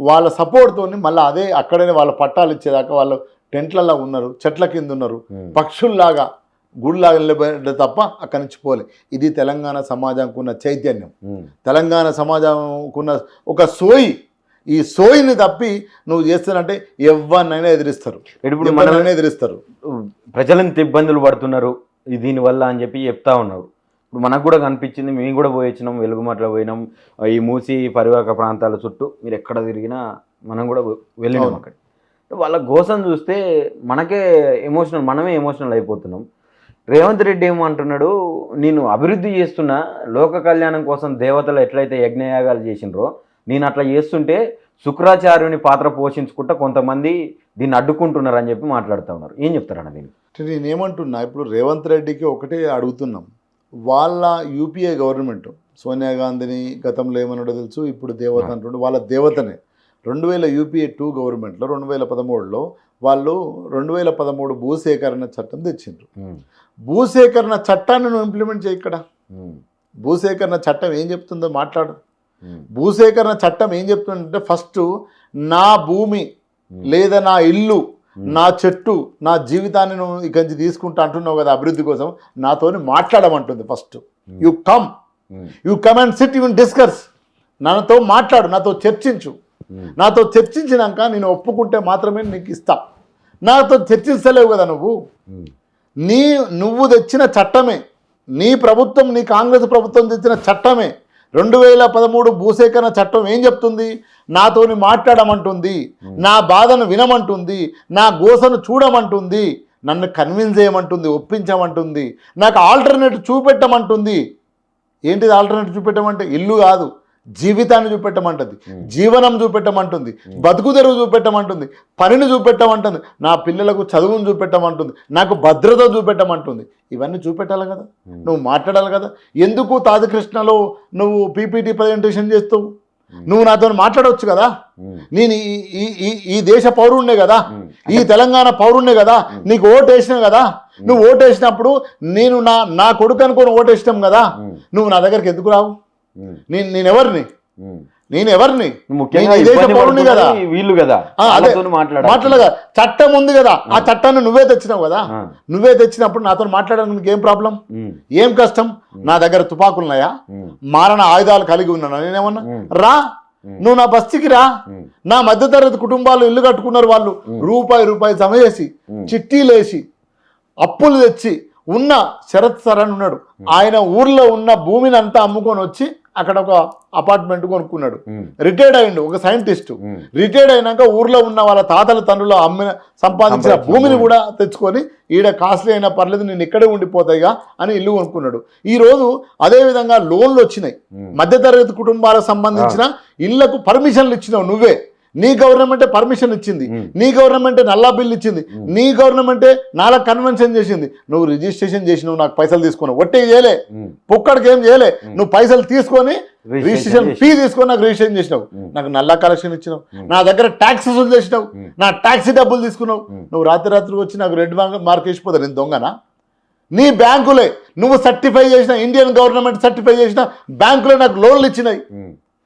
Speaker 2: వాళ్ళ సపోర్ట్తో మళ్ళీ అదే అక్కడనే వాళ్ళ పట్టాలు ఇచ్చేదాకా వాళ్ళు టెంట్లలో ఉన్నారు, చెట్ల కింద ఉన్నారు, పక్షుల్లాగా గుడిలాగా నిలబడ్డ తప్ప అక్కడి నుంచి పోలే. ఇది తెలంగాణ సమాజంకు ఉన్న చైతన్యం, తెలంగాణ సమాజంకున్న ఒక సోయి. ఈ సోయిని తప్పి నువ్వు చేస్తానంటే ఎవరినైనా ఎదిరిస్తారు, ఎదిరిస్తారు.
Speaker 1: ప్రజలు ఎంత ఇబ్బందులు పడుతున్నారు దీనివల్ల అని చెప్పి చెప్తా ఉన్నారు. ఇప్పుడు మనకు కూడా కనిపించింది, మేము కూడా పోయి వచ్చినాం, వెలుగుమట్ల పోయినాం, ఈ మూసి పరివాహక ప్రాంతాల చుట్టూ మీరు ఎక్కడ తిరిగినా మనం కూడా వెళ్ళినాం. అక్కడ వాళ్ళ గోసం చూస్తే మనమే ఎమోషనల్ అయిపోతున్నాం. రేవంత్ రెడ్డి ఏమంటున్నాడు, నేను అభివృద్ధి చేస్తున్నా, లోక కళ్యాణం కోసం దేవతలు ఎట్లయితే యజ్ఞయాగాలు చేసినరో నేను అట్లా చేస్తుంటే శుక్రాచార్యుని పాత్ర పోషించుకుంటా కొంతమంది దీన్ని అడ్డుకుంటున్నారు అని చెప్పి మాట్లాడుతూ ఉన్నారు. ఏం చెప్తారన్న దీన్ని?
Speaker 2: నేనేమంటున్నా, ఇప్పుడు రేవంత్ రెడ్డికి ఒకటే అడుగుతున్నాం. వాళ్ళ యూపీఏ గవర్నమెంట్ సోనియా గాంధీని గతంలో ఏమన్నాడో తెలుసు, ఇప్పుడు దేవత అంటుండే, వాళ్ళ దేవతనే 2000 యూపీఏ 2 గవర్నమెంట్లో 2013లో వాళ్ళు 2013 భూసేకరణ చట్టం తెచ్చిండ్రు. భూసేకరణ చట్టాన్ని నువ్వు ఇంప్లిమెంట్ చేయి. ఇక్కడ భూసేకరణ చట్టం ఏం చెప్తుందో మాట్లాడు. భూసేకరణ చట్టం ఏం చెప్తుందంటే, ఫస్ట్ నా భూమి లేదా నా ఇల్లు, నా చెట్టు, నా జీవితాన్ని నువ్వు ఇక్కడి నుంచి తీసుకుంటా అంటున్నావు కదా అభివృద్ధి కోసం, నాతోని మాట్లాడమంటుంది. First you come and sit, you discuss, నాతో మాట్లాడు, నాతో చర్చించు. నాతో చర్చించినాక నేను ఒప్పుకుంటే మాత్రమే నీకు ఇస్తా. నాతో చర్చించలేవు కదా నువ్వు తెచ్చిన చట్టమే, నీ ప్రభుత్వం, నీ కాంగ్రెస్ ప్రభుత్వం తెచ్చిన చట్టమే 2013 భూసేకరణ చట్టం ఏం చెప్తుంది? నాతోని మాట్లాడమంటుంది, నా బాధను వినమంటుంది, నా గోసను చూడమంటుంది, నన్ను కన్విన్స్ చేయమంటుంది, ఒప్పించమంటుంది, నాకు ఆల్టర్నేటివ్ చూపెట్టమంటుంది. ఏంటిది ఆల్టర్నేటివ్ చూపెట్టమంటే? ఇల్లు కాదు, జీవితాన్ని చూపెట్టమంటుంది, జీవనం చూపెట్టమంటుంది, బతుకు తెరువు చూపెట్టమంటుంది, పనిని చూపెట్టమంటుంది, నా పిల్లలకు చదువును చూపెట్టమంటుంది, నాకు భద్రత చూపెట్టమంటుంది. ఇవన్నీ చూపెట్టాలి కదా, నువ్వు మాట్లాడాలి కదా. ఎందుకు తాజకృష్ణలో నువ్వు పీపీటీ ప్రజెంటేషన్ చేస్తావు? నువ్వు నాతో మాట్లాడవచ్చు కదా. నేను ఈ దేశ పౌరుణ్ణే కదా, ఈ తెలంగాణ పౌరుణ్ణే కదా, నీకు ఓటు వేసినా కదా. నువ్వు ఓటు వేసినప్పుడు నేను నా కొడుకు అనుకొని ఓటు వేసినాం కదా, నువ్వు నా దగ్గరికి ఎందుకు రావు? నేనెవరిని? పౌరుని కదా,
Speaker 1: వీళ్ళు కదా,
Speaker 2: మాట్లాడగా చట్టం ఉంది కదా, ఆ చట్టాన్ని నువ్వే తెచ్చినావు కదా. నువ్వే తెచ్చినప్పుడు నాతో మాట్లాడడానికి నీకు ఏం ప్రాబ్లం, ఏం కష్టం? నా దగ్గర తుపాకులున్నాయా, మారణ ఆయుధాలు కలిగి ఉన్నాను నేనేమన్నా? రా, నువ్వు నా బస్తీకి రా. నా మధ్యతరగతి కుటుంబాలు ఇల్లు కట్టుకున్నారు, వాళ్ళు రూపాయి జమ చేసి, చిట్టీలేసి, అప్పులు తెచ్చి ఉన్న శరత్ సార్ అని ఉన్నాడు, ఆయన ఊర్లో ఉన్న భూమిని అంతా అమ్ముకొని వచ్చి అక్కడ ఒక అపార్ట్మెంట్ కొనుక్కున్నాడు. రిటైర్డ్ అయ్యిండు, ఒక సైంటిస్ట్. రిటైర్డ్ అయినాక ఊర్లో ఉన్న వాళ్ళ తాతల తండ్రులు సంపాదించిన భూమిని కూడా తెచ్చుకొని, ఈడ కాస్ట్లీ అయినా పర్లేదు నేను ఇక్కడే ఉండిపోతాయిగా అని ఇల్లు కొనుక్కున్నాడు. ఈరోజు అదేవిధంగా లోన్లు వచ్చినాయి, మధ్యతరగతి కుటుంబాలకు సంబంధించిన ఇళ్లకు పర్మిషన్లు ఇచ్చినావు నువ్వే. నీ గవర్నమెంటే పర్మిషన్ ఇచ్చింది, నీ గవర్నమెంటే నల్లా బిల్లు ఇచ్చింది, నీ గవర్నమెంటే నాలా కన్వెన్షన్ చేసింది. నువ్వు రిజిస్ట్రేషన్ చేసినావు, నాకు పైసలు తీసుకున్నావు, ఒట్టి చేయలే, పొక్కడికి ఏం చేయలే. నువ్వు పైసలు తీసుకొని రిజిస్ట్రేషన్ ఫీ తీసుకొని నాకు రిజిస్ట్రేషన్ చేసినావు, నాకు నల్లా కలెక్షన్ ఇచ్చినావు, నా దగ్గర ట్యాక్స్ వసూలు చేసినావు, నా ట్యాక్సీ డబ్బులు తీసుకున్నావు. నువ్వు రాత్రి వచ్చి నాకు రెడ్ మార్క్ వేసిపోతావు, నేను దొంగనా? నీ బ్యాంకులే నువ్వు సర్టిఫై చేసిన, ఇండియన్ గవర్నమెంట్ సర్టిఫై చేసిన బ్యాంకులే నాకు లోన్లు ఇచ్చినాయి.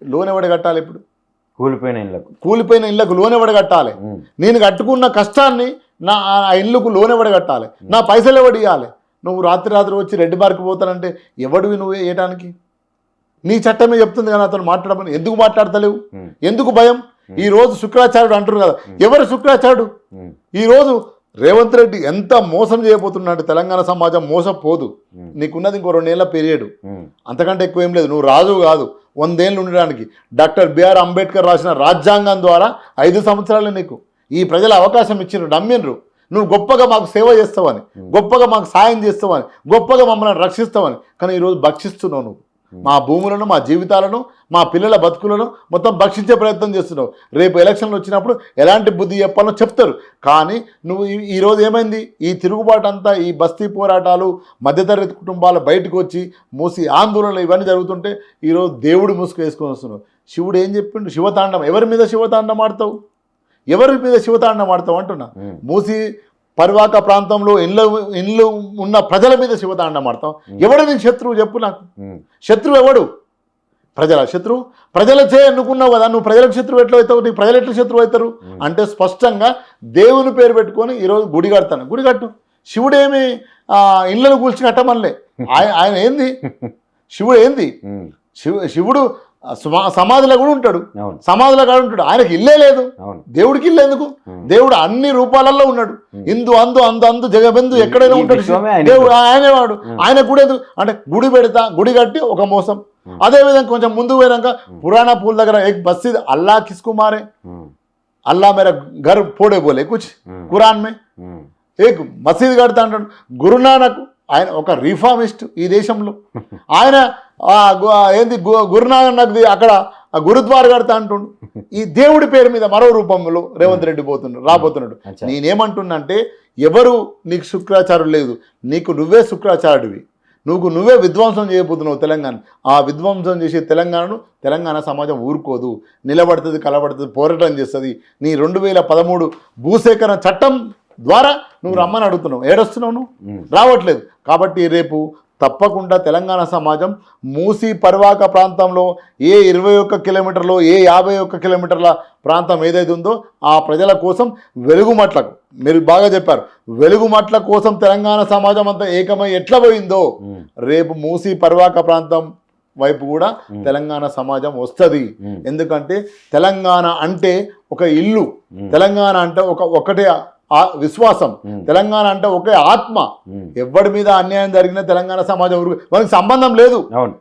Speaker 2: లోన్ ఎవడ కట్టాలి? ఇప్పుడు కూలిపోయిన ఇళ్లకు లోన్ ఎవడ కట్టాలి? నేను కట్టుకున్న కష్టాన్ని నా ఇల్లుకు లోన్ ఎవడ కట్టాలి? నా పైసలు ఎవడు ఇవ్వాలి? నువ్వు రాత్రి వచ్చి రెడ్డి బార్కి పోతానంటే ఎవడివి నువ్వు వేయడానికి? నీ చట్టమే చెప్తుంది కానీ అతను మాట్లాడమని. ఎందుకు మాట్లాడతలేవు? ఎందుకు భయం? ఈరోజు శుక్రాచార్యుడు అంటారు కదా, ఎవరు శుక్రాచార్యుడు? ఈరోజు రేవంత్ రెడ్డి ఎంత మోసం చేయబోతున్నాడు. తెలంగాణ సమాజం మోసపోదు. నీకున్నది ఇంకో 2 ఏళ్ల పీరియడ్, అంతకంటే ఎక్కువ ఏం లేదు. నువ్వు రాజు కాదు 100 ఏళ్ళు ఉండడానికి. డాక్టర్ బిఆర్ అంబేద్కర్ రాసిన రాజ్యాంగం ద్వారా 5 సంవత్సరాలు నీకు ఈ ప్రజల అవకాశం ఇచ్చిండ్రు, నమ్మిండ్రు. నువ్వు గొప్పగా మాకు సేవ చేస్తావని, గొప్పగా మాకు సాయం చేస్తావని, గొప్పగా మమ్మల్ని రక్షిస్తావని. కానీ ఈరోజు భక్షిస్తున్నావు నువ్వు. మా భూములను, మా జీవితాలను, మా పిల్లల బతుకులను మొత్తం భక్షించే ప్రయత్నం చేస్తున్నావు. రేపు ఎలక్షన్లు వచ్చినప్పుడు ఎలాంటి బుద్ధి చెప్పాలో చెప్తారు. కానీ నువ్వు ఈరోజు ఏమైంది? ఈ తిరుగుబాటు అంతా, ఈ బస్తీ పోరాటాలు, మధ్యతరగతి కుటుంబాలు బయటకు వచ్చి మూసి ఆందోళనలు ఇవన్నీ జరుగుతుంటే ఈరోజు దేవుడు ముసుగు వేసుకొని వస్తున్నావు. శివుడు ఏం చెప్పిండు? శివతాండం. ఎవరి మీద శివతాండం ఆడతావు? ఎవరి మీద శివతాండం ఆడతావు అంటున్నా. మూసి పరివాహక ప్రాంతంలో ఇండ్లు ఉన్న ప్రజల మీద శివతాండం ఆడతాం. ఎవడు నీ శత్రువు చెప్పు నాకు? శత్రువు ఎవడు? ప్రజల శత్రువు? ప్రజలచే ఎన్నుకున్నావు కదా, నువ్వు ప్రజలకు శత్రువు ఎట్లా అవుతావు? నీకు ప్రజలు ఎట్లా శత్రువు అవుతారు? అంటే స్పష్టంగా దేవుని పేరు పెట్టుకొని ఈరోజు గుడి కడతాను. గుడి కట్టు. శివుడేమి ఇళ్ళను కూల్చి కట్టమనిలే. ఆయన ఏంది? శివుడు ఏంది? శివుడు సమాధిలో కూడా ఉంటాడు, సమాధిలో కూడా ఉంటాడు. ఆయనకి ఇల్లే లేదు. దేవుడికి ఇల్లు ఎందుకు? దేవుడు అన్ని రూపాలలో ఉన్నాడు. ఇందు అందు అందు జగబెందు ఎక్కడైనా ఉంటాడు దేవుడు. ఆయనే వాడు. ఆయన గుడి ఎందుకు అంటే గుడి పెడతా, గుడి కట్టి ఒక మోసం. అదేవిధంగా కొంచెం ముందుకు పోయినాక పురాణా పూల్ దగ్గర एक मस्जिद अल्लाह किसको मारे, अल्लाह मेरा घर फोड़े बोले कुछ कुरान में. एक मस्जिद కడతా అంటాడు. గురునానక్ ఆయన ఒక రిఫార్మిస్ట్ ఈ దేశంలో. ఆయన ఏంది గురునానక్ అక్కడ గురుద్వార కడతా అంటుండు. ఈ దేవుడి పేరు మీద మరో రూపంలో రేవంత్ రెడ్డి రాబోతున్నాడు. నేనేమంటున్నా అంటే ఎవరు నీకు శుక్రాచార్యుడు లేదు, నీకు నువ్వే శుక్రాచార్యుడివి. నువ్వే విధ్వంసం చేయబోతున్నావు తెలంగాణ. ఆ విధ్వంసం చేసే తెలంగాణ సమాజం ఊరుకోదు, నిలబడుతుంది, కలబడుతుంది, పోరాటం చేస్తుంది. నీ 2013 భూసేకరణ చట్టం ద్వారా నువ్వు రమ్మని అడుగుతున్నావు. ఏడొస్తున్నావు? నువ్వు రావట్లేదు. కాబట్టి రేపు తప్పకుండా తెలంగాణ సమాజం మూసీ పరివాహక ప్రాంతంలో ఏ 21 కిలోమీటర్లో, ఏ 51 కిలోమీటర్ల ప్రాంతం ఏదైతే ఉందో ఆ ప్రజల కోసం వెలుగుమట్లకు, మీరు బాగా చెప్పారు, వెలుగుమట్ల కోసం తెలంగాణ సమాజం అంతా ఏకమై ఎట్లా పోయిందో రేపు మూసీ పరివాహక ప్రాంతం వైపు కూడా తెలంగాణ సమాజం వస్తుంది. ఎందుకంటే తెలంగాణ అంటే ఒక ఇల్లు, తెలంగాణ అంటే ఒకటే విశ్వాసం, తెలంగాణ అంటే ఒకే ఆత్మ. ఎవరి మీద అన్యాయం జరిగినా తెలంగాణ సమాజం మనకి సంబంధం లేదు.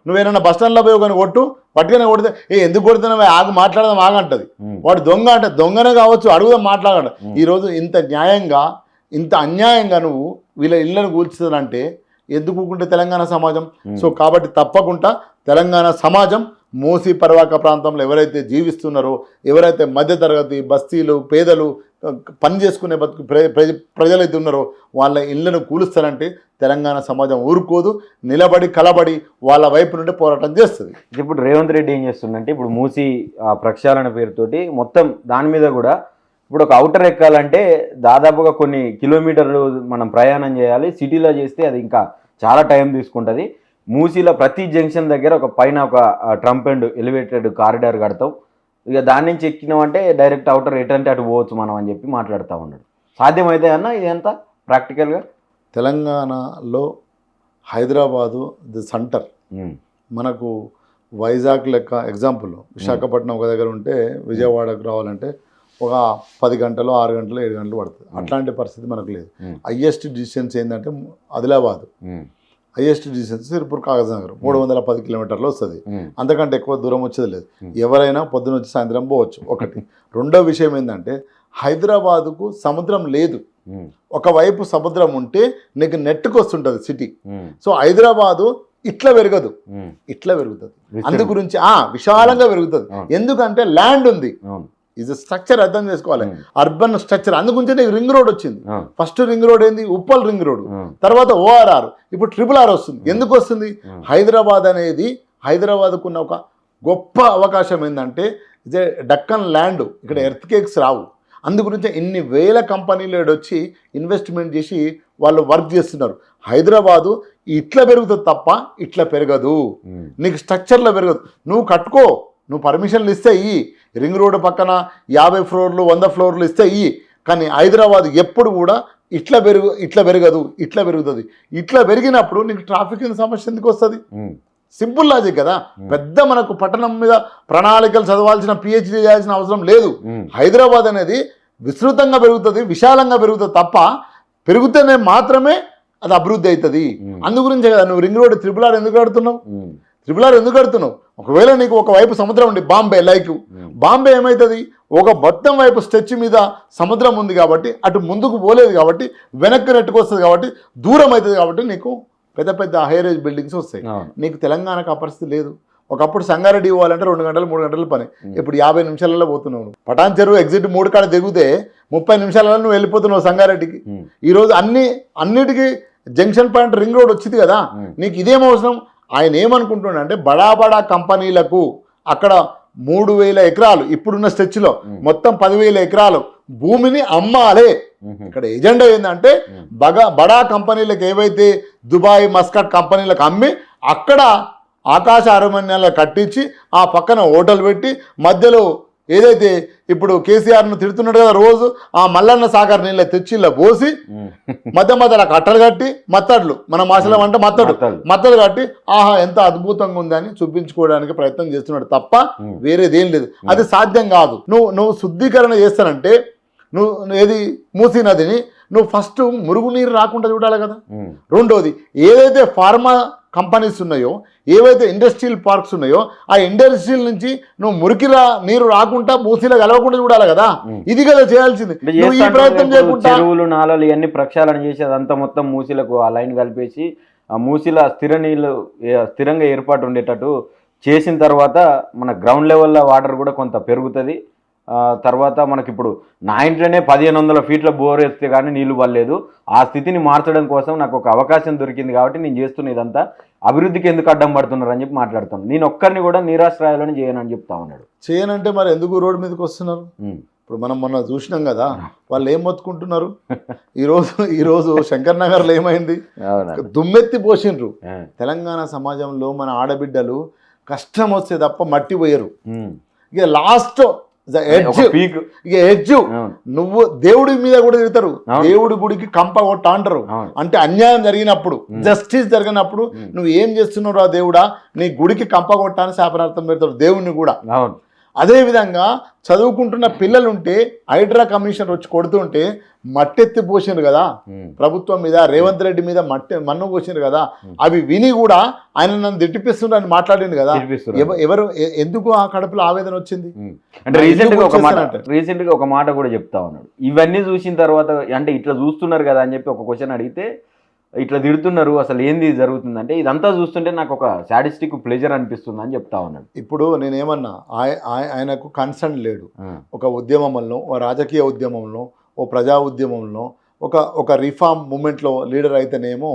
Speaker 2: నువ్వేమన్నా బస్ స్టాండ్లో పోయి ఒకరిని కొట్టు, పట్టుకుని కొడితే ఎందుకు కొడుతున్నావు, ఆగు మాట్లాడదాం ఆగంటది. వాడు దొంగ అంటే దొంగనే కావచ్చు, అడుగుదాం మాట్లాడండి. ఈరోజు ఇంత న్యాయంగా, ఇంత అన్యాయంగా నువ్వు వీళ్ళ ఇళ్ళను కూల్చుతానంటే ఎందుకు ఊరుకుంటే తెలంగాణ సమాజం? సో కాబట్టి తప్పకుండా తెలంగాణ సమాజం మూసీ పరివాహక ప్రాంతంలో ఎవరైతే జీవిస్తున్నారో, ఎవరైతే మధ్యతరగతి బస్తీలు, పేదలు, పని చేసుకునే బతుకు ప్రజలైతే ఉన్నారో వాళ్ళ ఇళ్లను కూలుస్తారంటే తెలంగాణ సమాజం ఊరుకోదు, నిలబడి కలబడి వాళ్ళ వైపు నుండి పోరాటం చేస్తుంది.
Speaker 1: ఇప్పుడు రేవంత్ రెడ్డి ఏం చేస్తుందంటే ఇప్పుడు మూసీ ప్రక్షాళన పేరుతోటి మొత్తం దాని మీద కూడా ఇప్పుడు ఒక అవుటర్ ఎక్కాలంటే దాదాపుగా కొన్ని కిలోమీటర్లు మనం ప్రయాణం చేయాలి. సిటీలో చేస్తే అది ఇంకా చాలా టైం తీసుకుంటుంది. మూసీలో ప్రతి జంక్షన్ దగ్గర ఒక పైన ఒక ట్రంప్ అండ్ ఎలివేటెడ్ కారిడార్ కడతాం, ఇక దాని నుంచి ఎక్కినామంటే డైరెక్ట్ అవుటర్ ఎటంటే అటు పోవచ్చు మనం అని చెప్పి మాట్లాడుతూ ఉన్నాడు. సాధ్యమైతే అన్న ఇదంతా ప్రాక్టికల్గా?
Speaker 2: తెలంగాణలో హైదరాబాదు ది సెంటర్. మనకు వైజాగ్ లెక్క ఎగ్జాంపుల్, విశాఖపట్నం ఒక దగ్గర ఉంటే విజయవాడకు రావాలంటే ఒక 10 గంటలు, 6 గంటలు, 7 గంటలు పడుతుంది. అట్లాంటి పరిస్థితి మనకు లేదు. హైయెస్ట్ డిస్టెన్స్ ఏంటంటే ఆదిలాబాద్, హైయెస్ట్ డిస్టెన్స్ సిరిపూర్ కాగజ్నగర్ 310 కిలోమీటర్లు వస్తుంది. అంతకంటే ఎక్కువ దూరం వచ్చేది లేదు. ఎవరైనా పొద్దున వచ్చి సాయంత్రం పోవచ్చు. ఒకటి. రెండో విషయం ఏంటంటే హైదరాబాదుకు సముద్రం లేదు. ఒకవైపు సముద్రం ఉంటే నీకు నెట్కి వస్తుంటుంది సిటీ. సో హైదరాబాదు ఇట్లా పెరగదు, ఇట్లా పెరుగుతుంది. అందు గురించి విశాలంగా పెరుగుతుంది. ఎందుకంటే ల్యాండ్ ఉంది. ఇది స్ట్రక్చర్ అర్థం చేసుకోవాలి, అర్బన్ స్ట్రక్చర్. అందుగురించి నీకు రింగ్ రోడ్ వచ్చింది. ఫస్ట్ రింగ్ రోడ్ ఏంది? ఉప్పల్ రింగ్ రోడ్, తర్వాత ORR, ఇప్పుడు RRR వస్తుంది. ఎందుకు వస్తుంది? హైదరాబాద్ అనేది, హైదరాబాద్కు ఉన్న ఒక గొప్ప అవకాశం ఏంటంటే ఇదే డక్కన్ ల్యాండ్, ఇక్కడ ఎర్త్ కేక్స్ రావు. అందుగురించి ఇన్ని వేల కంపెనీలు వచ్చి ఇన్వెస్ట్మెంట్ చేసి వాళ్ళు వర్క్ చేస్తున్నారు. హైదరాబాదు ఇట్లా పెరుగుతుంది తప్ప ఇట్లా పెరగదు. నీకు స్ట్రక్చర్లో పెరగదు. నువ్వు కట్టుకో, నువ్వు పర్మిషన్లు ఇస్తే ఇయ్యి, రింగ్ రోడ్డు పక్కన 50 ఫ్లోర్లు 100 ఫ్లోర్లు ఇస్తే ఇయ్యి. కానీ హైదరాబాద్ ఎప్పుడు కూడా ఇట్లా పెరగదు ఇట్లా పెరుగుతుంది. ఇట్లా పెరిగినప్పుడు నీకు ట్రాఫిక్ సమస్య ఎందుకు వస్తుంది? సింపుల్ లాజిక్ కదా. పెద్ద మనకు పట్టణం మీద ప్రణాళికలు చదవాల్సిన పిహెచ్డీ చేయాల్సిన అవసరం లేదు. హైదరాబాద్ అనేది విస్తృతంగా పెరుగుతుంది, విశాలంగా పెరుగుతుంది తప్ప పెరుగుతూనే మాత్రమే అది అభివృద్ధి అవుతుంది. అందుగురించే కదా నువ్వు రింగ్ రోడ్ త్రిపుల్ ఆర్ ఎందుకు కడుతున్నావు? ఒకవేళ నీకు ఒకవైపు సముద్రం ఉంది, బాంబే బాంబే ఏమవుతుంది, ఒక మొత్తం వైపు స్ట్రెచ్ మీద సముద్రం ఉంది కాబట్టి అటు ముందుకు పోలేదు కాబట్టి వెనక్కి నెట్టుకొస్తుంది కాబట్టి దూరం అవుతుంది కాబట్టి నీకు పెద్ద పెద్ద హైరేజ్ బిల్డింగ్స్ వస్తాయి. నీకు తెలంగాణకు ఆ పరిస్థితి లేదు. ఒకప్పుడు సంగారెడ్డి పోవాలంటే 2 గంటలు 3 గంటల పని, ఇప్పుడు 50 నిమిషాలలో పోతున్నావు. పటాన్ చెరువు ఎగ్జిట్ 3 కాడ దిగితే 30 నిమిషాలలో నువ్వు వెళ్ళిపోతున్నావు సంగారెడ్డికి. ఈరోజు అన్నిటికీ జంక్షన్ పాయింట్ రింగ్ రోడ్ వచ్చింది కదా, నీకు ఇదేం అవసరం? ఆయన ఏమనుకుంటున్నా అంటే బడా కంపెనీలకు అక్కడ 3000 ఎకరాలు ఇప్పుడున్న స్ట్రెచ్లో మొత్తం 10,000 ఎకరాలు భూమిని అమ్మాలే. ఇక్కడ ఎజెండా ఏంటంటే బడా కంపెనీలకు ఏవైతే దుబాయ్ మస్కట్ కంపెనీలకు అమ్మి అక్కడ ఆకాశ అరణ్యాలు కట్టించి ఆ పక్కన హోటల్ పెట్టి మధ్యలో ఏదైతే ఇప్పుడు కేసీఆర్ను తిడుతున్నాడు కదా రోజు, ఆ మల్లన్న సాగర్ నీళ్ళ తెచ్చిళ్ళ పోసి మధ్యలో కట్టలు కట్టి మత్తడ్లు మన మాసలం అంటే మత్తలు కట్టి ఆహా ఎంత అద్భుతంగా ఉందని చూపించుకోవడానికి ప్రయత్నం చేస్తున్నాడు తప్ప వేరేదేం లేదు. అది సాధ్యం కాదు. నువ్వు శుద్ధీకరణ చేస్తానంటే నువ్వు ఏది మూసీ నదిని నువ్వు ఫస్ట్ మురుగునీరు రాకుండా చూడాలి కదా. రెండోది ఏదైతే ఫార్మా కంపెనీస్ ఉన్నాయో, ఏవైతే ఇండస్ట్రియల్ పార్క్స్ ఉన్నాయో ఆ ఇండస్ట్రియల్ నుంచి నువ్వు నీరు రాకుండా మూసీలో కలవకుండా చూడాలి కదా. ఇది కదా చేయాల్సింది. నువ్వు ఈ ప్రయత్నం చేయకుండా
Speaker 1: చెరువులు నాలలు ఇవన్నీ ప్రక్షాళన చేసి అదంతా మొత్తం మూసీలకు ఆ లైన్ కలిపేసి ఆ మూసీలో స్థిరంగా ఏర్పాటు ఉండేటట్టు చేసిన తర్వాత మన గ్రౌండ్ లెవెల్లో వాటర్ కూడా కొంత పెరుగుతుంది. తర్వాత మనకి ఇప్పుడు నా ఇంట్లోనే 1500 ఫీట్ల బోర్ వేస్తే కానీ నీళ్లు పడలేదు. ఆ స్థితిని మార్చడం కోసం నాకు ఒక అవకాశం దొరికింది కాబట్టి నేను చేస్తున్న ఇదంతా అభివృద్ధికి ఎందుకు అడ్డం పడుతున్నారు అని చెప్పి మాట్లాడుతాను. నేను ఒక్కరిని కూడా నిరాశ్రయాలను చేయనని చెప్తా ఉన్నాడు.
Speaker 2: చేయనంటే మరి ఎందుకు రోడ్డు మీదకి వస్తున్నారు? ఇప్పుడు మనం మొన్న చూసినాం కదా, వాళ్ళు ఏం మొత్తుకుంటున్నారు. ఈరోజు శంకర్ నగర్లో ఏమైంది, దుమ్మెత్తి పోసిండ్రు. తెలంగాణ సమాజంలో మన ఆడబిడ్డలు కష్టం వస్తే తప్ప మట్టి పోయరు. ఇక లాస్ట్ ఎడ్జ్ నువ్వు దేవుడి మీద కూడా తిడతారు. దేవుడి గుడికి కంప కొట్ట అంటారు. అంటే అన్యాయం జరిగినప్పుడు, జస్టిస్ జరిగినప్పుడు నువ్వు ఏం చేస్తున్నావు రా దేవుడా, నీ గుడికి కంప కొట్టాలని శాపనార్థం పెడతారు దేవుడిని కూడా. అదేవిధంగా చదువుకుంటున్న పిల్లలుంటే హైడ్రా కమిషనర్ వచ్చి కొడుతుంటే మట్టెత్తి పోసిండ్రు కదా ప్రభుత్వం మీద, రేవంత్ రెడ్డి మీద మన్ను పోసిండ్రు కదా. అవి విని కూడా ఆయన నన్ను దిట్టిపిస్తుండ్రు అని మాట్లాడిండు కదా. ఎవరు ఎందుకు ఆ కడుపులో ఆవేదన వచ్చింది
Speaker 1: అంటే రీసెంట్గా ఒక మాట కూడా చెప్తా ఉన్నాడు. ఇవన్నీ చూసిన తర్వాత అంటే ఇట్లా చూస్తున్నారు కదా అని చెప్పి ఒక క్వశ్చన్ అడిగితే ఇట్లా తిడుతున్నారు అసలు ఏంది జరుగుతుందంటే ఇదంతా చూస్తుంటే నాకు ఒక సాడిస్టిక్ ప్లెజర్ అనిపిస్తుంది అని చెప్తా ఉన్నాడు.
Speaker 2: ఇప్పుడు నేనేమన్నా ఆయనకు కన్సర్న్ లేడు. ఒక ఉద్యమంలో, ఓ రాజకీయ ఉద్యమంలో, ఓ ప్రజా ఉద్యమంలో, ఒక రిఫార్మ్ మూమెంట్లో లీడర్ అయితేనేమో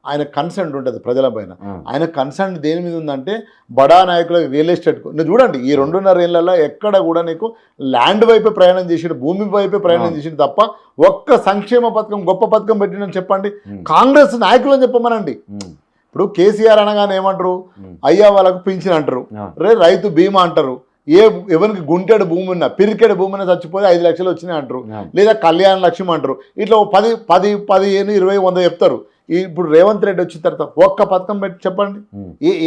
Speaker 2: ఆయన కన్సర్న్ ఉంటుంది ప్రజల పైన. ఆయన కన్సర్న్ దేని మీద ఉందంటే బడా నాయకులకు రియల్ ఎస్టేట్. నువ్వు చూడండి ఈ 2.5 ఏళ్లలో ఎక్కడ కూడా నీకు ల్యాండ్ వైపే ప్రయాణం చేసిండు, భూమి వైపే ప్రయాణం చేసిండు తప్ప ఒక్క సంక్షేమ పథకం గొప్ప పథకం పెట్టినని చెప్పండి. కాంగ్రెస్ నాయకులని చెప్పమనండి. ఇప్పుడు కేసీఆర్ అనగానే ఏమంటారు, అయ్యా వాళ్ళకు పింఛన్ అంటారు, రైతు బీమా అంటారు, ఎవరికి గుంటెడు భూమి ఉన్నా పిరికెడు భూమి ఉన్నా చచ్చిపోతే 5 లక్షలు వచ్చినాయి అంటారు, లేదా కళ్యాణ లక్ష్యం అంటారు. ఇట్లా 10, 15, 20, 100 చెప్తారు. ఇప్పుడు రేవంత్ రెడ్డి వచ్చిన తర్వాత ఒక్క పథకం పెట్టి చెప్పండి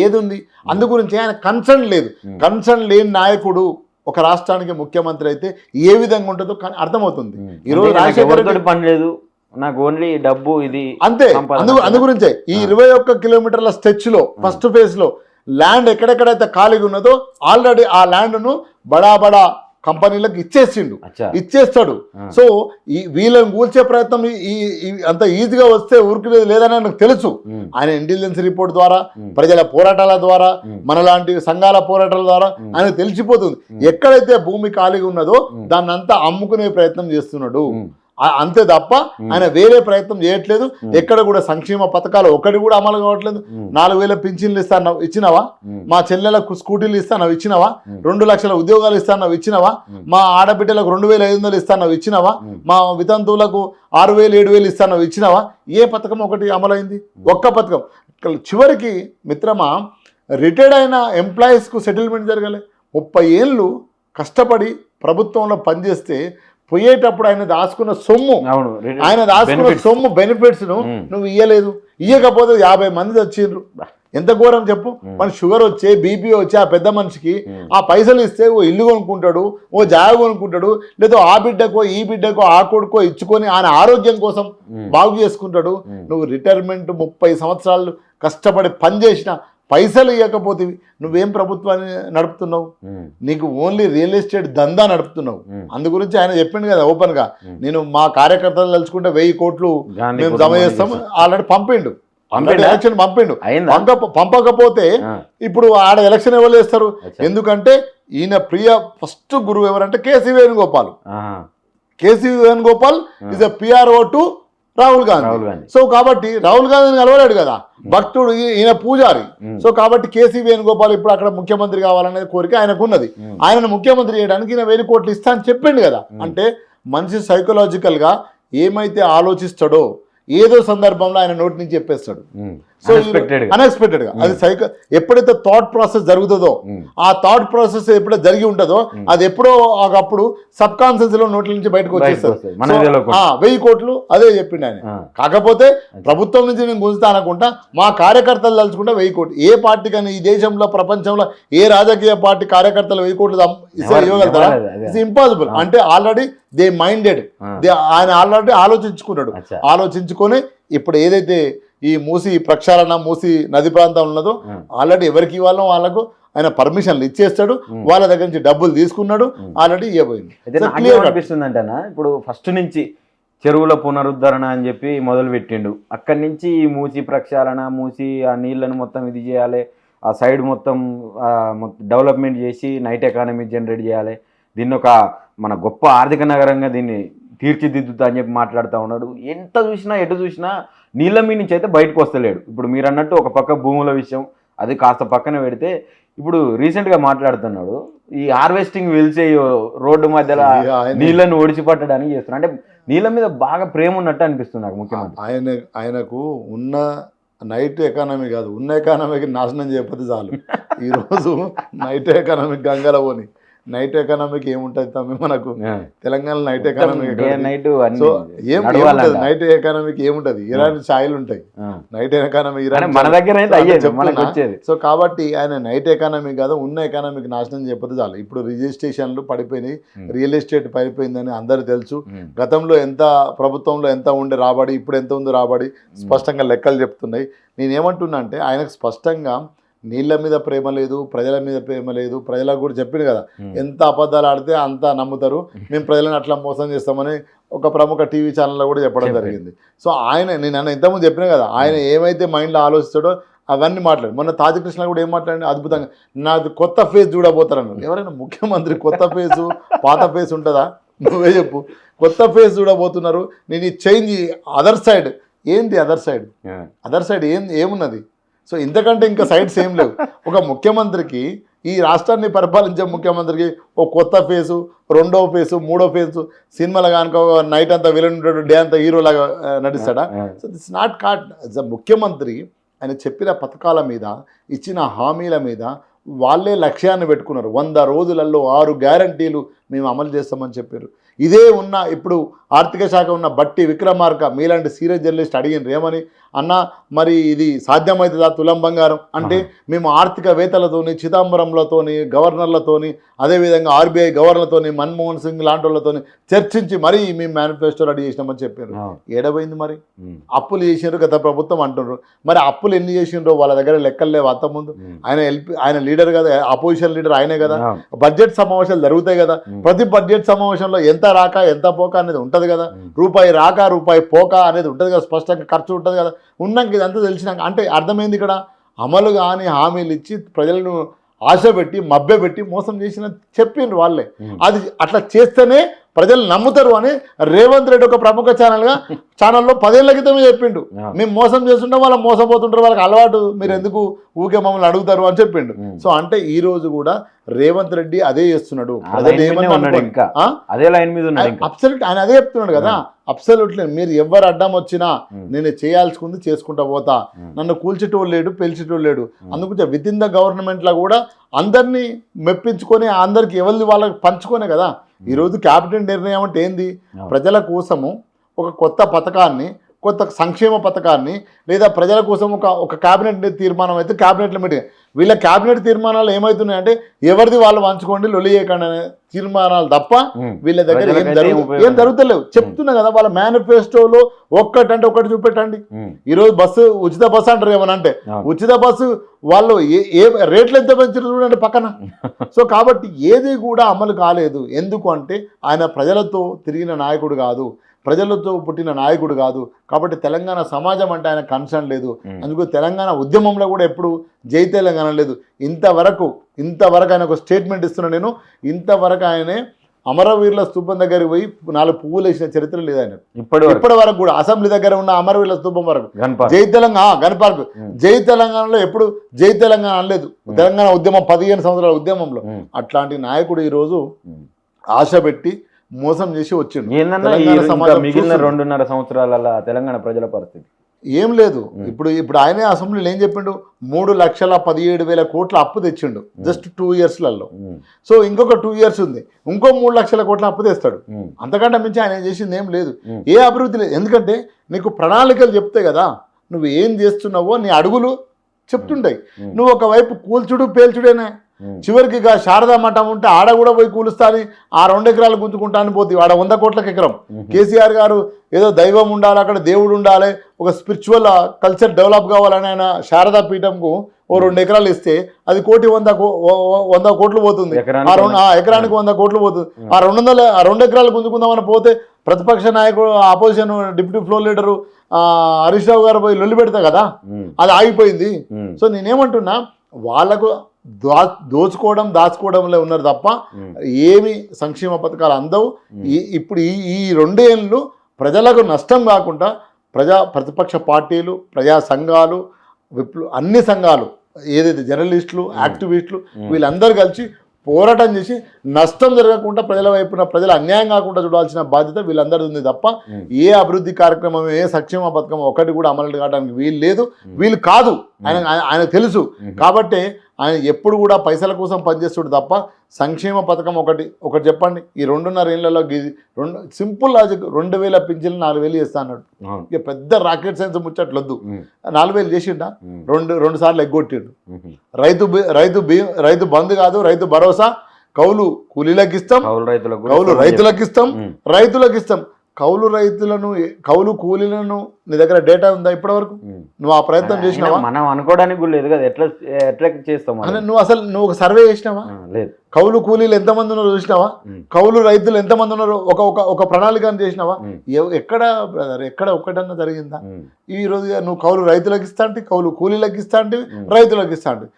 Speaker 2: ఏది ఉంది? అందు గురించి ఆయన కన్సర్న్ లేదు. కన్సర్న్ లేని నాయకుడు ఒక రాష్ట్రానికి ముఖ్యమంత్రి అయితే ఏ విధంగా ఉంటుందో అర్థమవుతుంది. ఈరోజు రాజశేఖర్ రెడ్డి
Speaker 1: పని లేదు, నాకు ఓన్లీ డబ్బు ఇది
Speaker 2: అంతే. అందు గురించే ఈ 21 కిలోమీటర్ల స్ట్రెచ్ లో ఫస్ట్ ఫేజ్ లో ల్యాండ్ ఎక్కడెక్కడైతే ఖాళీగా ఉన్నదో ఆల్రెడీ ఆ ల్యాండ్ను బడా కంపెనీలకు ఇచ్చేస్తాడు. సో వీళ్ళని కూల్చే ప్రయత్నం అంత ఈజీగా వస్తే ఊరికి లేదని నాకు తెలుసు. ఆయన ఇంటెలిజెన్స్ రిపోర్ట్ ద్వారా, ప్రజల పోరాటాల ద్వారా, మనలాంటి సంఘాల పోరాటాల ద్వారా ఆయన తెలిసిపోతుంది. ఎక్కడైతే భూమి ఖాళీగా ఉన్నదో దాన్ని అంతా అమ్ముకునే ప్రయత్నం చేస్తున్నాడు. అంతే తప్ప ఆయన వేరే ప్రయత్నం చేయట్లేదు. ఎక్కడ కూడా సంక్షేమ పథకాలు ఒకటి కూడా అమలు కావట్లేదు. 4,000 పింఛన్లు ఇస్తాను ఇచ్చినావా? మా చెల్లెలకు స్కూటీలు ఇస్తాను ఇచ్చినావా? 2 లక్షల ఉద్యోగాలు ఇస్తాను ఇచ్చినావా? మా ఆడబిడ్డలకు 2,500 ఇస్తాను ఇచ్చినావా? మా వితంతువులకు 6,000 7,000 ఇస్తాను ఇచ్చినావా? ఏ పథకం ఒకటి అమలైంది? ఒక్క పథకం. చివరికి మిత్రమా రిటైర్డ్ అయిన ఎంప్లాయీస్కు సెటిల్మెంట్ జరగలే. 30 ఏళ్ళు కష్టపడి ప్రభుత్వంలో పనిచేస్తే పోయేటప్పుడు ఆయన దాచుకున్న సొమ్ము,
Speaker 1: అవును
Speaker 2: ఆయన దాచుకున్న సొమ్ము బెనిఫిట్స్ నువ్వు ఇయ్యలేదు. ఇయ్యకపోతే 50 మంది వచ్చిండ్రు. ఎంత ఘోరం చెప్పు. మన షుగర్ వచ్చే బీపీ వచ్చే ఆ పెద్ద మనిషికి ఆ పైసలు ఇస్తే ఓ ఇల్లు కొనుక్కుంటాడు, ఓ జాగ కొనుక్కుంటాడు, లేదా ఆ బిడ్డకో ఈ బిడ్డకో ఆ కొడుకో ఇచ్చుకొని ఆయన ఆరోగ్యం కోసం బాగు చేసుకుంటాడు. నువ్వు రిటైర్మెంట్ 30 సంవత్సరాలు కష్టపడి పనిచేసిన పైసలు ఇవ్వకపోతే నువ్వేం ప్రభుత్వాన్ని నడుపుతున్నావు? నీకు ఓన్లీ రియల్ ఎస్టేట్ దందా నడుపుతున్నావు. అందు గురించి ఆయన చెప్పిండు కదా ఓపెన్ గా, నేను మా కార్యకర్తలు తలుచుకుంటే 1000 కోట్లు మేము జమ చేస్తాం. ఆల్రెడీ పంపిండు, ఎలక్షన్ పంపిండు. పంపకపోతే ఇప్పుడు ఆడ ఎలక్షన్ ఎవరు చేస్తారు? ఎందుకంటే ఈయన ప్రియ ఫస్ట్ గురువు ఎవరంటే KC Venugopal. KC Venugopal is a PRO to Rahul Gandhi. So కాబట్టి రాహుల్ గాంధీని కలవలేడు కదా, భక్తుడు, ఈయన పూజారి. సో కాబట్టి కేసీ వేణుగోపాల్ ఇప్పుడు అక్కడ ముఖ్యమంత్రి కావాలనే కోరిక ఆయనకున్నది. ఆయనను ముఖ్యమంత్రి చేయడానికి ఈయన 1000 కోట్లు ఇస్తా అని చెప్పిండు కదా. అంటే మనిషి సైకలాజికల్ గా ఏమైతే ఆలోచిస్తాడో ఏదో సందర్భంలో ఆయన నోటి నుంచి చెప్పేస్తాడు. సో అన్ఎక్స్పెక్టెడ్ గా అది ఎప్పుడైతే థాట్ ప్రాసెస్ జరుగుతుందో, ఆ థాట్ ప్రాసెస్ ఎప్పుడైతే జరిగి ఉంటుందో అది ఎప్పుడో ఒకప్పుడు సబ్ కాన్షియస్ లో నోట్ల నుంచి బయటకు వచ్చేస్తారు. 1000 కోట్లు అదే చెప్పిండు ఆయన. కాకపోతే ప్రభుత్వం నుంచి నేను గుంజుతా అనుకుంటా, మా కార్యకర్తలు తలుచుకుంటా 1000 కోట్లు. ఏ పార్టీ కానీ ఈ దేశంలో ప్రపంచంలో ఏ రాజకీయ పార్టీ కార్యకర్తలు 1000 కోట్లు ఇవ్వగలుగుతారా? It's impossible. అంటే ఆల్రెడీ దే మైండెడ్, ఆయన ఆల్రెడీ ఆలోచించుకున్నాడు. ఆలోచించుకొని ఇప్పుడు ఏదైతే ఈ మూసి ప్రక్షాళన, మూసి నది ప్రాంతం ఉన్నదో ఆల్రెడీ ఎవరికి ఇవ్వాలో వాళ్ళకు ఆయన పర్మిషన్లు ఇచ్చేస్తాడు. వాళ్ళ దగ్గర నుంచి డబ్బులు తీసుకున్నాడు, ఆల్రెడీ ఇవ్వబోయింది.
Speaker 1: అనిపిస్తుంది అంటేనా, ఇప్పుడు ఫస్ట్ నుంచి చెరువుల పునరుద్ధరణ అని చెప్పి మొదలు పెట్టిండు. అక్కడి నుంచి ఈ మూసి ప్రక్షాళన, మూసి ఆ నీళ్ళను మొత్తం ఇది చేయాలి, ఆ సైడ్ మొత్తం డెవలప్మెంట్ చేసి నైట్ ఎకానమీ జనరేట్ చేయాలి, దీన్ని ఒక మన గొప్ప ఆర్థిక నగరంగా దీన్ని తీర్చిదిద్దుతా అని చెప్పి మాట్లాడుతూ ఉన్నాడు. ఎంత చూసినా ఎటు చూసినా నీళ్ళ మీ నుంచి అయితే బయటకు వస్తలేడు. ఇప్పుడు మీరు అన్నట్టు ఒక పక్క భూముల విషయం అది కాస్త పక్కన పెడితే, ఇప్పుడు రీసెంట్గా మాట్లాడుతున్నాడు ఈ హార్వెస్టింగ్ వెల్సే రోడ్డు మధ్యలో నీళ్ళను ఒడిచిపట్టడానికి చేస్తున్నాడు. అంటే నీళ్ళ మీద బాగా ప్రేమ ఉన్నట్టు అనిపిస్తుంది నాకు ముఖ్యమంత్రి.
Speaker 2: ఆయనకు ఉన్న నైట్ ఎకానమీ కాదు, ఉన్న ఎకానమీకి నాశనం చేయకపోతే చాలు. ఈరోజు నైట్ ఎకానమీ గంగల పోని నైట్ ఎకానమీకి ఏముంటది తమ్మి మనకు తెలంగాణ నైట్ ఎకానమీ. సో ఏముంటది నైట్ ఎకానమీకి? ఏముంటది? ఇరాన్ ఛాయలు ఉంటాయి. నైట్ ఎకానమీ ఇరాన్ మన దగ్గర. సో కాబట్టి ఆయన నైట్ ఎకానమీ కాదు, ఉన్న ఎకానమీకి నాశనం చెప్పదు చాలు. ఇప్పుడు రిజిస్ట్రేషన్లు పడిపోయినాయి, రియల్ ఎస్టేట్ పడిపోయిందని అందరు తెలుసు. గతంలో ఎంత ప్రభుత్వంలో ఎంత ఉండే రాబడి, ఇప్పుడు ఎంత ఉంది రాబడి స్పష్టంగా లెక్కలు చెప్తున్నాయి. నేనేమంటున్నా అంటే ఆయనకు స్పష్టంగా నీళ్ళ మీద ప్రేమ లేదు, ప్రజల మీద ప్రేమ లేదు. ప్రజలకు కూడా చెప్పింది కదా, ఎంత అబద్ధాలు ఆడితే అంత నమ్ముతారు, మేము ప్రజలను అట్లా మోసం చేస్తామని ఒక ప్రముఖ టీవీ ఛానల్లో కూడా చెప్పడం జరిగింది. సో నేను ఇంతకుముందు చెప్పినా కదా, ఆయన ఏమైతే మైండ్లో ఆలోచిస్తాడో అవన్నీ మాట్లాడు. మొన్న తాజకృష్ణ కూడా ఏం మాట్లాడి అద్భుతంగా, నాది కొత్త ఫేజ్ చూడబోతారన్నారు. ఎవరైనా ముఖ్యమంత్రి కొత్త ఫేజు పాత ఫేజ్ ఉంటుందా? నువ్వే చెప్పు. కొత్త ఫేజ్ చూడబోతున్నారు. నేను ఈ చేంజ్ అదర్ సైడ్ ఏంటి? అదర్ సైడ్ ఏమున్నది? సో ఇంతకంటే ఇంకా సైడ్స్ ఏం లేవు. ఒక ముఖ్యమంత్రికి, ఈ రాష్ట్రాన్ని పరిపాలించే ముఖ్యమంత్రికి ఒక కొత్త ఫేసు, రెండో ఫేసు, మూడో ఫేసు, సినిమాలో కనుక నైట్ అంతా విలన్ ఉంటాడు, డే అంతా హీరోలాగా నడుస్తాడా? So that's not caught. ముఖ్యమంత్రి ఆయన చెప్పిన పథకాల మీద, ఇచ్చిన హామీల మీద వాళ్ళే లక్ష్యాన్ని పెట్టుకున్నారు. 100 రోజులలో 6 గ్యారంటీలు మేము అమలు చేస్తామని చెప్పారు. ఇదే ఉన్న ఇప్పుడు ఆర్థిక శాఖ ఉన్న బట్టి విక్రమార్క మీలాంటి సీరియస్ జర్నలిస్ట్ అడిగినారు ఏమని, అన్న మరి ఇది సాధ్యమవుతుందా తులం బంగారం అంటే? మేము ఆర్థికవేత్తలతోని, చిదంబరంలతోని, గవర్నర్లతోని, అదేవిధంగా ఆర్బీఐ గవర్నర్లతోని, మన్మోహన్ సింగ్ లాంటి వాళ్ళతోని చర్చించి మరీ మేము మేనిఫెస్టో రెడీ చేసినామని చెప్పారు. ఏడబోయింది మరి? అప్పులు చేసినారు గత ప్రభుత్వం అంటున్నారు. మరి అప్పులు ఎన్ని చేసినారో వాళ్ళ దగ్గర లెక్కలు లేవు. అంతకుముందు ఆయన లీడర్ కదా, అపోజిషన్ లీడర్ ఆయనే కదా. బడ్జెట్ సమావేశాలు జరుగుతాయి కదా, ప్రతి బడ్జెట్ సమావేశంలో ఎంత రాక ఎంత పోక అనేది ఉంటుంది కదా, రూపాయి రాక రూపాయి పోక అనేది ఉంటుంది కదా, స్పష్టంగా ఖర్చు ఉంటుంది కదా. ఉన్నాక ఇదంతా తెలిసినాక అంటే అర్థమైంది ఇక్కడ అమలు కానీ హామీలు ఇచ్చి ప్రజలను ఆశ పెట్టి మభ్యపెట్టి మోసం చేసిన చెప్పిండ్రు వాళ్ళే. అది అట్లా చేస్తేనే ప్రజలు నమ్ముతారు అని రేవంత్ రెడ్డి ఒక ప్రముఖ ఛానల్లో 10 ఏళ్ల క్రితమే చెప్పిండు. మేము మోసం చేస్తుంటాం, వాళ్ళు మోసపోతుంటారు, వాళ్ళకి అలవాటు, మీరు ఎందుకు ఊకే మమ్మల్ని అడుగుతారు అని చెప్పిండు. సో అంటే ఈ రోజు కూడా రేవంత్ రెడ్డి అదే చేస్తున్నాడు. అబ్సల్యూట్ ఆయన అదే చెప్తున్నాడు కదా. అబ్సల్యూట్లీ మీరు ఎవరు అడ్డం వచ్చినా నేను చేయాల్సింది చేసుకుంటా పోతా, నన్ను కూల్చేటోళ్ళు లేడు, పెంచేటోళ్ళు లేడు. అందుకు విత్ ఇన్ ద గవర్నమెంట్లో కూడా అందరినీ మెప్పించుకొని అందరికి ఎవరిది వాళ్ళకి పంచుకొనే కదా ఈరోజు క్యాబినెట్ నిర్ణయం అంటే ఏంది? ప్రజల కోసము ఒక కొత్త పథకాన్ని, కొత్త సంక్షేమ పథకాన్ని, లేదా ప్రజల కోసం ఒక క్యాబినెట్ తీర్మానం అయితే క్యాబినెట్లో మీటింగ్. వీళ్ళ క్యాబినెట్ తీర్మానాలు ఏమవుతున్నాయంటే ఎవరిది వాళ్ళు పంచుకోండి, లొల్లి చేయకండి అనే తీర్మానాలు తప్ప వీళ్ళ దగ్గర ఏం జరుగుతలేవు. చెప్తున్నా కదా, వాళ్ళ మేనిఫెస్టోలో ఒక్కటంటే ఒకటి చూపెట్టండి. ఈరోజు ఉచిత బస్సు అంటారు ఏమనంటే, ఉచిత బస్సు వాళ్ళు ఏ రేట్లు ఎంత పెంచారు చూడండి పక్కన. సో కాబట్టి ఏది కూడా అమలు కాలేదు. ఎందుకు అంటే ఆయన ప్రజలతో తిరిగిన నాయకుడు కాదు, ప్రజలతో పుట్టిన నాయకుడు కాదు. కాబట్టి తెలంగాణ సమాజం అంటే ఆయన కన్సర్న్ లేదు. అందుకు తెలంగాణ ఉద్యమంలో కూడా ఎప్పుడు జై తెలంగాణ లేదు. ఇంతవరకు ఆయన ఒక స్టేట్మెంట్ ఇస్తున్నా నేను, ఇంతవరకు ఆయనే అమరవీరుల స్తూపం దగ్గరికి పోయి 4 పువ్వులు వేసిన చరిత్ర లేదు ఆయన ఇప్పటి వరకు కూడా. అసెంబ్లీ దగ్గర ఉన్న అమరవీరుల స్తూపం వరకు జై తెలంగాణ గణపార్క్ జై తెలంగాణలో ఎప్పుడు జై తెలంగాణ అనలేదు. తెలంగాణ ఉద్యమం 15 సంవత్సరాల ఉద్యమంలో అట్లాంటి నాయకుడు ఈరోజు ఆశ పెట్టి మోసం చేసి వచ్చిండు.
Speaker 1: మిగిలిన 2.5 సంవత్సరాల తెలంగాణ ప్రజల పరిస్థితి
Speaker 2: ఏం లేదు. ఇప్పుడు ఆయనే అసెంబ్లీలో ఏం చెప్పిండు? 3,17,000 కోట్ల అప్పు తెచ్చిండు జస్ట్ 2 ఇయర్స్లలో. సో ఇంకొక 2 ఇయర్స్ ఉంది, ఇంకో 3 లక్షల కోట్ల అప్పు తెస్తాడు. అంతకంటే మించి ఆయన చేసింది ఏం లేదు, ఏ అభివృద్ధి లేదు. ఎందుకంటే నీకు ప్రణాళికలు చెప్తే కదా నువ్వు ఏం చేస్తున్నావో నీ అడుగులు చెప్తుంటాయి. నువ్వు ఒకవైపు కూల్చుడు పేల్చుడేనా, చివరికి ఇక శారదా మఠం ఉంటే ఆడ కూడా పోయి కూలుస్తా అని ఆ 2 ఎకరాలు గుంజుకుంటా అని పోతే ఆడ 100 కోట్లకు ఎకరం. కేసీఆర్ గారు ఏదో దైవం ఉండాలి, అక్కడ దేవుడు ఉండాలి, ఒక స్పిరిచువల్ కల్చర్ డెవలప్ కావాలని ఆయన శారదా పీఠంకు ఓ 2 ఎకరాలు ఇస్తే అది 100 కోట్లు పోతుంది. ఎకరానికి 100 కోట్లు పోతుంది. ఆ 2 ఎకరాలు గుంజుకుందామని పోతే ప్రతిపక్ష నాయకుడు opposition deputy floor leader Harish Rao గారు పోయి లొల్లి పెడతా కదా, అది ఆగిపోయింది. సో నేనేమంటున్నా, వాళ్ళకు దాచుకోవడంలో ఉన్నారు తప్ప ఏమి సంక్షేమ పథకాలు అందవు. ఇప్పుడు ఈ 2 ఏళ్ళు ప్రజలకు నష్టం కాకుండా ప్రతిపక్ష పార్టీలు, ప్రజా సంఘాలు, అన్ని సంఘాలు, ఏదైతే జర్నలిస్టులు, యాక్టివిస్టులు వీళ్ళందరూ కలిసి పోరాటం చేసి నష్టం జరగకుండా ప్రజల వైపున ప్రజలు అన్యాయం కాకుండా చూడాల్సిన బాధ్యత వీళ్ళందరిది ఉంది తప్ప ఏ అభివృద్ధి కార్యక్రమం, ఏ సంక్షేమ పథకం ఒకటి కూడా అమలు కావడానికి వీలు లేదు, వీలు కాదు. ఆయన తెలుసు. కాబట్టి ఆయన ఎప్పుడు కూడా పైసల కోసం పనిచేస్తుడు తప్ప సంక్షేమ పథకం ఒకటి చెప్పండి. ఈ 2.5 ఏళ్లలో సింపుల్ లాజిక్, 2,000 పింఛన్లు 4,000 చేస్తా అన్నాడు. ఇక పెద్ద రాకెట్ సైన్స్ ముచ్చట్లొద్దు. 4,000 చేసిండా, 2 సార్లు ఎగ్గొట్టిండు. రైతు బంధు కాదు, రైతు భరోసా, కౌలు కూలీలకు ఇస్తాం, కౌలు రైతులకు ఇస్తాం. కౌలు కూలీలను నీ దగ్గర డేటా ఉందా ఇప్పటివరకు? నువ్వు ఆ ప్రయత్నం చేసినావా?
Speaker 1: మనం అనుకోవడానికి కూడా లేదు కదా, ఎట్లా చేస్తాం?
Speaker 2: నువ్వు ఒక సర్వే చేసినావా? లేదు. కౌలు కూలీలు ఎంతమంది ఉన్నారో చూసినావా? కౌలు రైతులు ఎంతమంది ఉన్నారో ఒక ప్రణాళిక చేసినావా? ఎక్కడ ఒక్కటన్నా జరిగిందా? ఈ రోజు నువ్వు కౌలు రైతులకు ఇస్తా అంటే, కౌలు కూలీలకు ఇస్తా అంటే, రైతులకు ఇస్తా అంటే,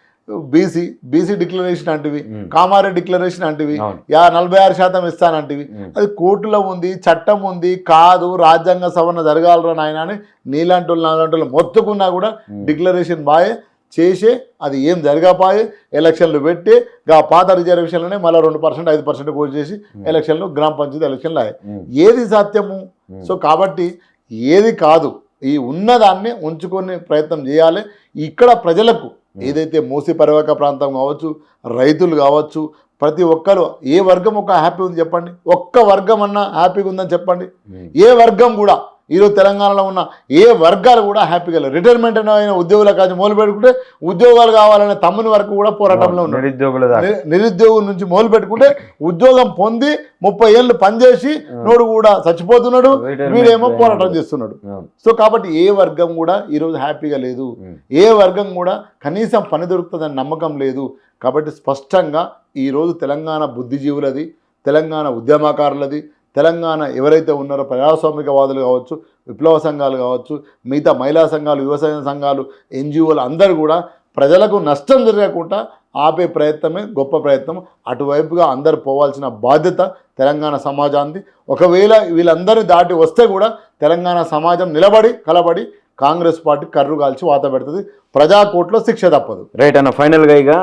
Speaker 2: బీసీ డిక్లరేషన్ అంటివి, కామారెడ్డి డిక్లరేషన్ అంటివి, 46% ఇస్తానంటివి. అది కోర్టులో ఉంది, చట్టం ఉంది, కాదు రాజ్యాంగ సవరణ జరగాలరా నాయన అని నీలాంటి వాళ్ళు మొత్తుకున్నా కూడా డిక్లరేషన్ బాయే చేసే అది ఏం జరగపాయే. ఎలక్షన్లు పెట్టి పాత రిజర్వేషన్లనే మళ్ళీ 2%, 5% కోర్టు చేసి ఎలక్షన్లు, గ్రామ పంచాయతీ ఎలక్షన్లు అయ్యాయి. ఏది సత్యము? సో కాబట్టి ఏది కాదు, ఈ ఉన్నదాన్ని ఉంచుకొని ప్రయత్నం చేయాలి. ఇక్కడ ప్రజలకు ఏదైతే మూసీ పరివాహక ప్రాంతం కావచ్చు, రైతులు కావచ్చు, ప్రతి ఒక్కరు ఏ వర్గం ఒక హ్యాపీ ఉంది చెప్పండి? ఒక్క వర్గం అన్నా హ్యాపీగా ఉందని చెప్పండి. ఏ వర్గం కూడా ఈరోజు తెలంగాణలో ఉన్న ఏ వర్గాలు కూడా హ్యాపీగా లేవు. రిటైర్మెంట్ అయిన ఉద్యోగుల కాదు మొదలు పెట్టుకుంటే ఉద్యోగాలు కావాలనే తమ్ముని వరకు కూడా పోరాటంలో ఉన్నారు. నిరుద్యోగుల నుంచి మొదలు పెట్టుకుంటే ఉద్యోగం పొంది 30 ఏళ్ళు పనిచేసి నోడు కూడా చచ్చిపోతున్నాడు, వీడేమో పోరాటం చేస్తున్నాడు. సో కాబట్టి ఏ వర్గం కూడా ఈరోజు హ్యాపీగా లేదు. ఏ వర్గం కూడా కనీసం పని దొరుకుతుందని నమ్మకం లేదు. కాబట్టి స్పష్టంగా ఈరోజు తెలంగాణ బుద్ధిజీవులది, తెలంగాణ ఉద్యమకారులది, తెలంగాణ ఎవరైతే ఉన్నారో ప్రజాస్వామికవాదులు కావచ్చు, విప్లవ సంఘాలు కావచ్చు, మిగతా మహిళా సంఘాలు, వ్యవసాయ సంఘాలు, ఎన్జిఓలు అందరూ కూడా ప్రజలకు నష్టం జరగకుండా ఆపే ప్రయత్నమే గొప్ప ప్రయత్నం. అటువైపుగా అందరు పోవాల్సిన బాధ్యత తెలంగాణ సమాజానికి. ఒకవేళ వీళ్ళందరినీ దాటి వస్తే కూడా తెలంగాణ సమాజం కలబడి కాంగ్రెస్ పార్టీ కర్రు కాల్చి వాత పెడుతుంది. ప్రజాకోర్టులో శిక్ష తప్పదు.
Speaker 1: రైట్ అన్న. ఫైనల్గా ఇక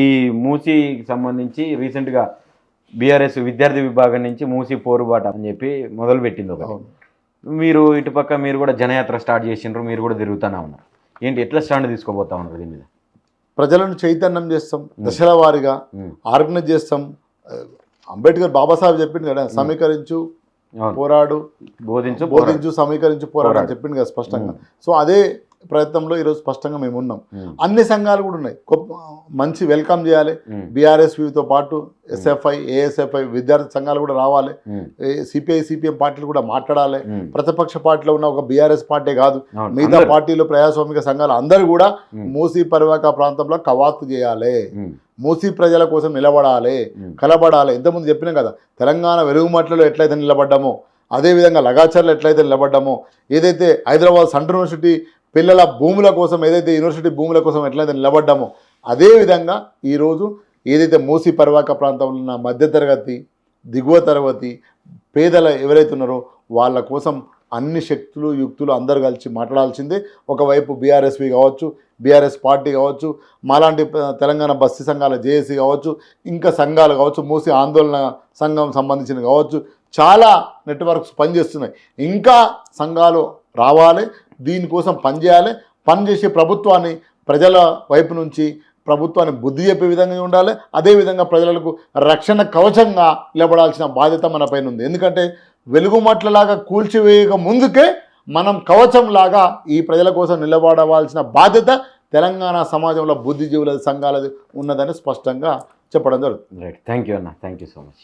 Speaker 1: ఈ మూసీకి సంబంధించి రీసెంట్గా బీఆర్ఎస్ విద్యార్థి విభాగం నుంచి మూసీ పోరుబాట అని చెప్పి మొదలు పెట్టింది ఒకటి. మీరు ఇటుపక్క మీరు కూడా జనయాత్ర స్టార్ట్ చేసిండ్రు, మీరు కూడా తిరుగుతూనే ఉన్నారు. ఏంటి, ఎట్లా స్టాండ్ తీసుకోబోతా ఉన్నారు దీని మీద?
Speaker 2: ప్రజలను చైతన్యం చేస్తాం, దశల వారీగా ఆర్గనైజ్ చేస్తాం. అంబేద్కర్ బాబాసాహెబ్ చెప్పింది కదా, సమీకరించు పోరాడు బోధించు సమీకరించు పోరాడు అని చెప్పింది కదా స్పష్టంగా. సో అదే ప్రయత్నంలో ఈరోజు స్పష్టంగా మేము ఉన్నాం. అన్ని సంఘాలు కూడా ఉన్నాయి, మంచి వెల్కమ్ చేయాలి. బీఆర్ఎస్తో పాటు ఎస్ఎఫ్ఐ, ఏఎస్ఎఫ్ఐ విద్యార్థి సంఘాలు కూడా రావాలి. సిపిఐ, సిపిఎం పార్టీలు కూడా మాట్లాడాలి. ప్రతిపక్ష పార్టీలో ఉన్న ఒక బీఆర్ఎస్ పార్టీ కాదు, మిగతా పార్టీలు ప్రజాస్వామిక సంఘాలు అందరూ కూడా మూసీ పరివాహక ప్రాంతంలో కవాతు చేయాలి, మూసీ ప్రజల కోసం నిలబడాలి, కలబడాలి. ఇంతకుముందు చెప్పినాం కదా, తెలంగాణ వెలుగుమట్లలో ఎట్లయితే నిలబడ్డామో అదేవిధంగా లగాచర్లో ఎట్లయితే నిలబడ్డామో, ఏదైతే హైదరాబాద్ సెంట్రల్ యూనివర్సిటీ పిల్లల భూముల కోసం, ఏదైతే యూనివర్సిటీ భూముల కోసం ఎట్లయితే నిలబడ్డామో అదేవిధంగా ఈరోజు ఏదైతే మూసీ పరివాహక ప్రాంతంలో ఉన్న మధ్యతరగతి, దిగువ తరగతి పేదలు ఎవరైతే ఉన్నారో వాళ్ళ కోసం అన్ని శక్తులు యుక్తులు అందరూ కలిసి మాట్లాడాల్సిందే. ఒకవైపు బీఆర్ఎస్వి కావచ్చు, బీఆర్ఎస్ పార్టీ కావచ్చు, మాలాంటి తెలంగాణ బస్తీ సంఘాల జేఏసీ కావచ్చు, ఇంకా సంఘాలు కావచ్చు, మూసీ ఆందోళన సంఘం సంబంధించిన కావచ్చు, చాలా నెట్వర్క్స్ పనిచేస్తున్నాయి. ఇంకా సంఘాలు రావాలి, దీనికోసం పనిచేయాలి. పనిచేసే ప్రభుత్వాన్ని ప్రజల వైపు నుంచి ప్రభుత్వాన్ని బుద్ధి చెప్పే విధంగా ఉండాలి. అదేవిధంగా ప్రజలకు రక్షణ కవచంగా నిలబడాల్సిన బాధ్యత మన పైన ఉంది. ఎందుకంటే వెలుగుమట్లలాగా కూల్చివేయక ముందుకే మనం కవచంలాగా ఈ ప్రజల కోసం నిలబడవలసిన బాధ్యత తెలంగాణ సమాజంలో బుద్ధిజీవుల సంఘాలది ఉన్నదని స్పష్టంగా చెప్పడం జరుగుతుంది.
Speaker 1: రైట్, థ్యాంక్ యూ అన్న, థ్యాంక్ యూ సో మచ్.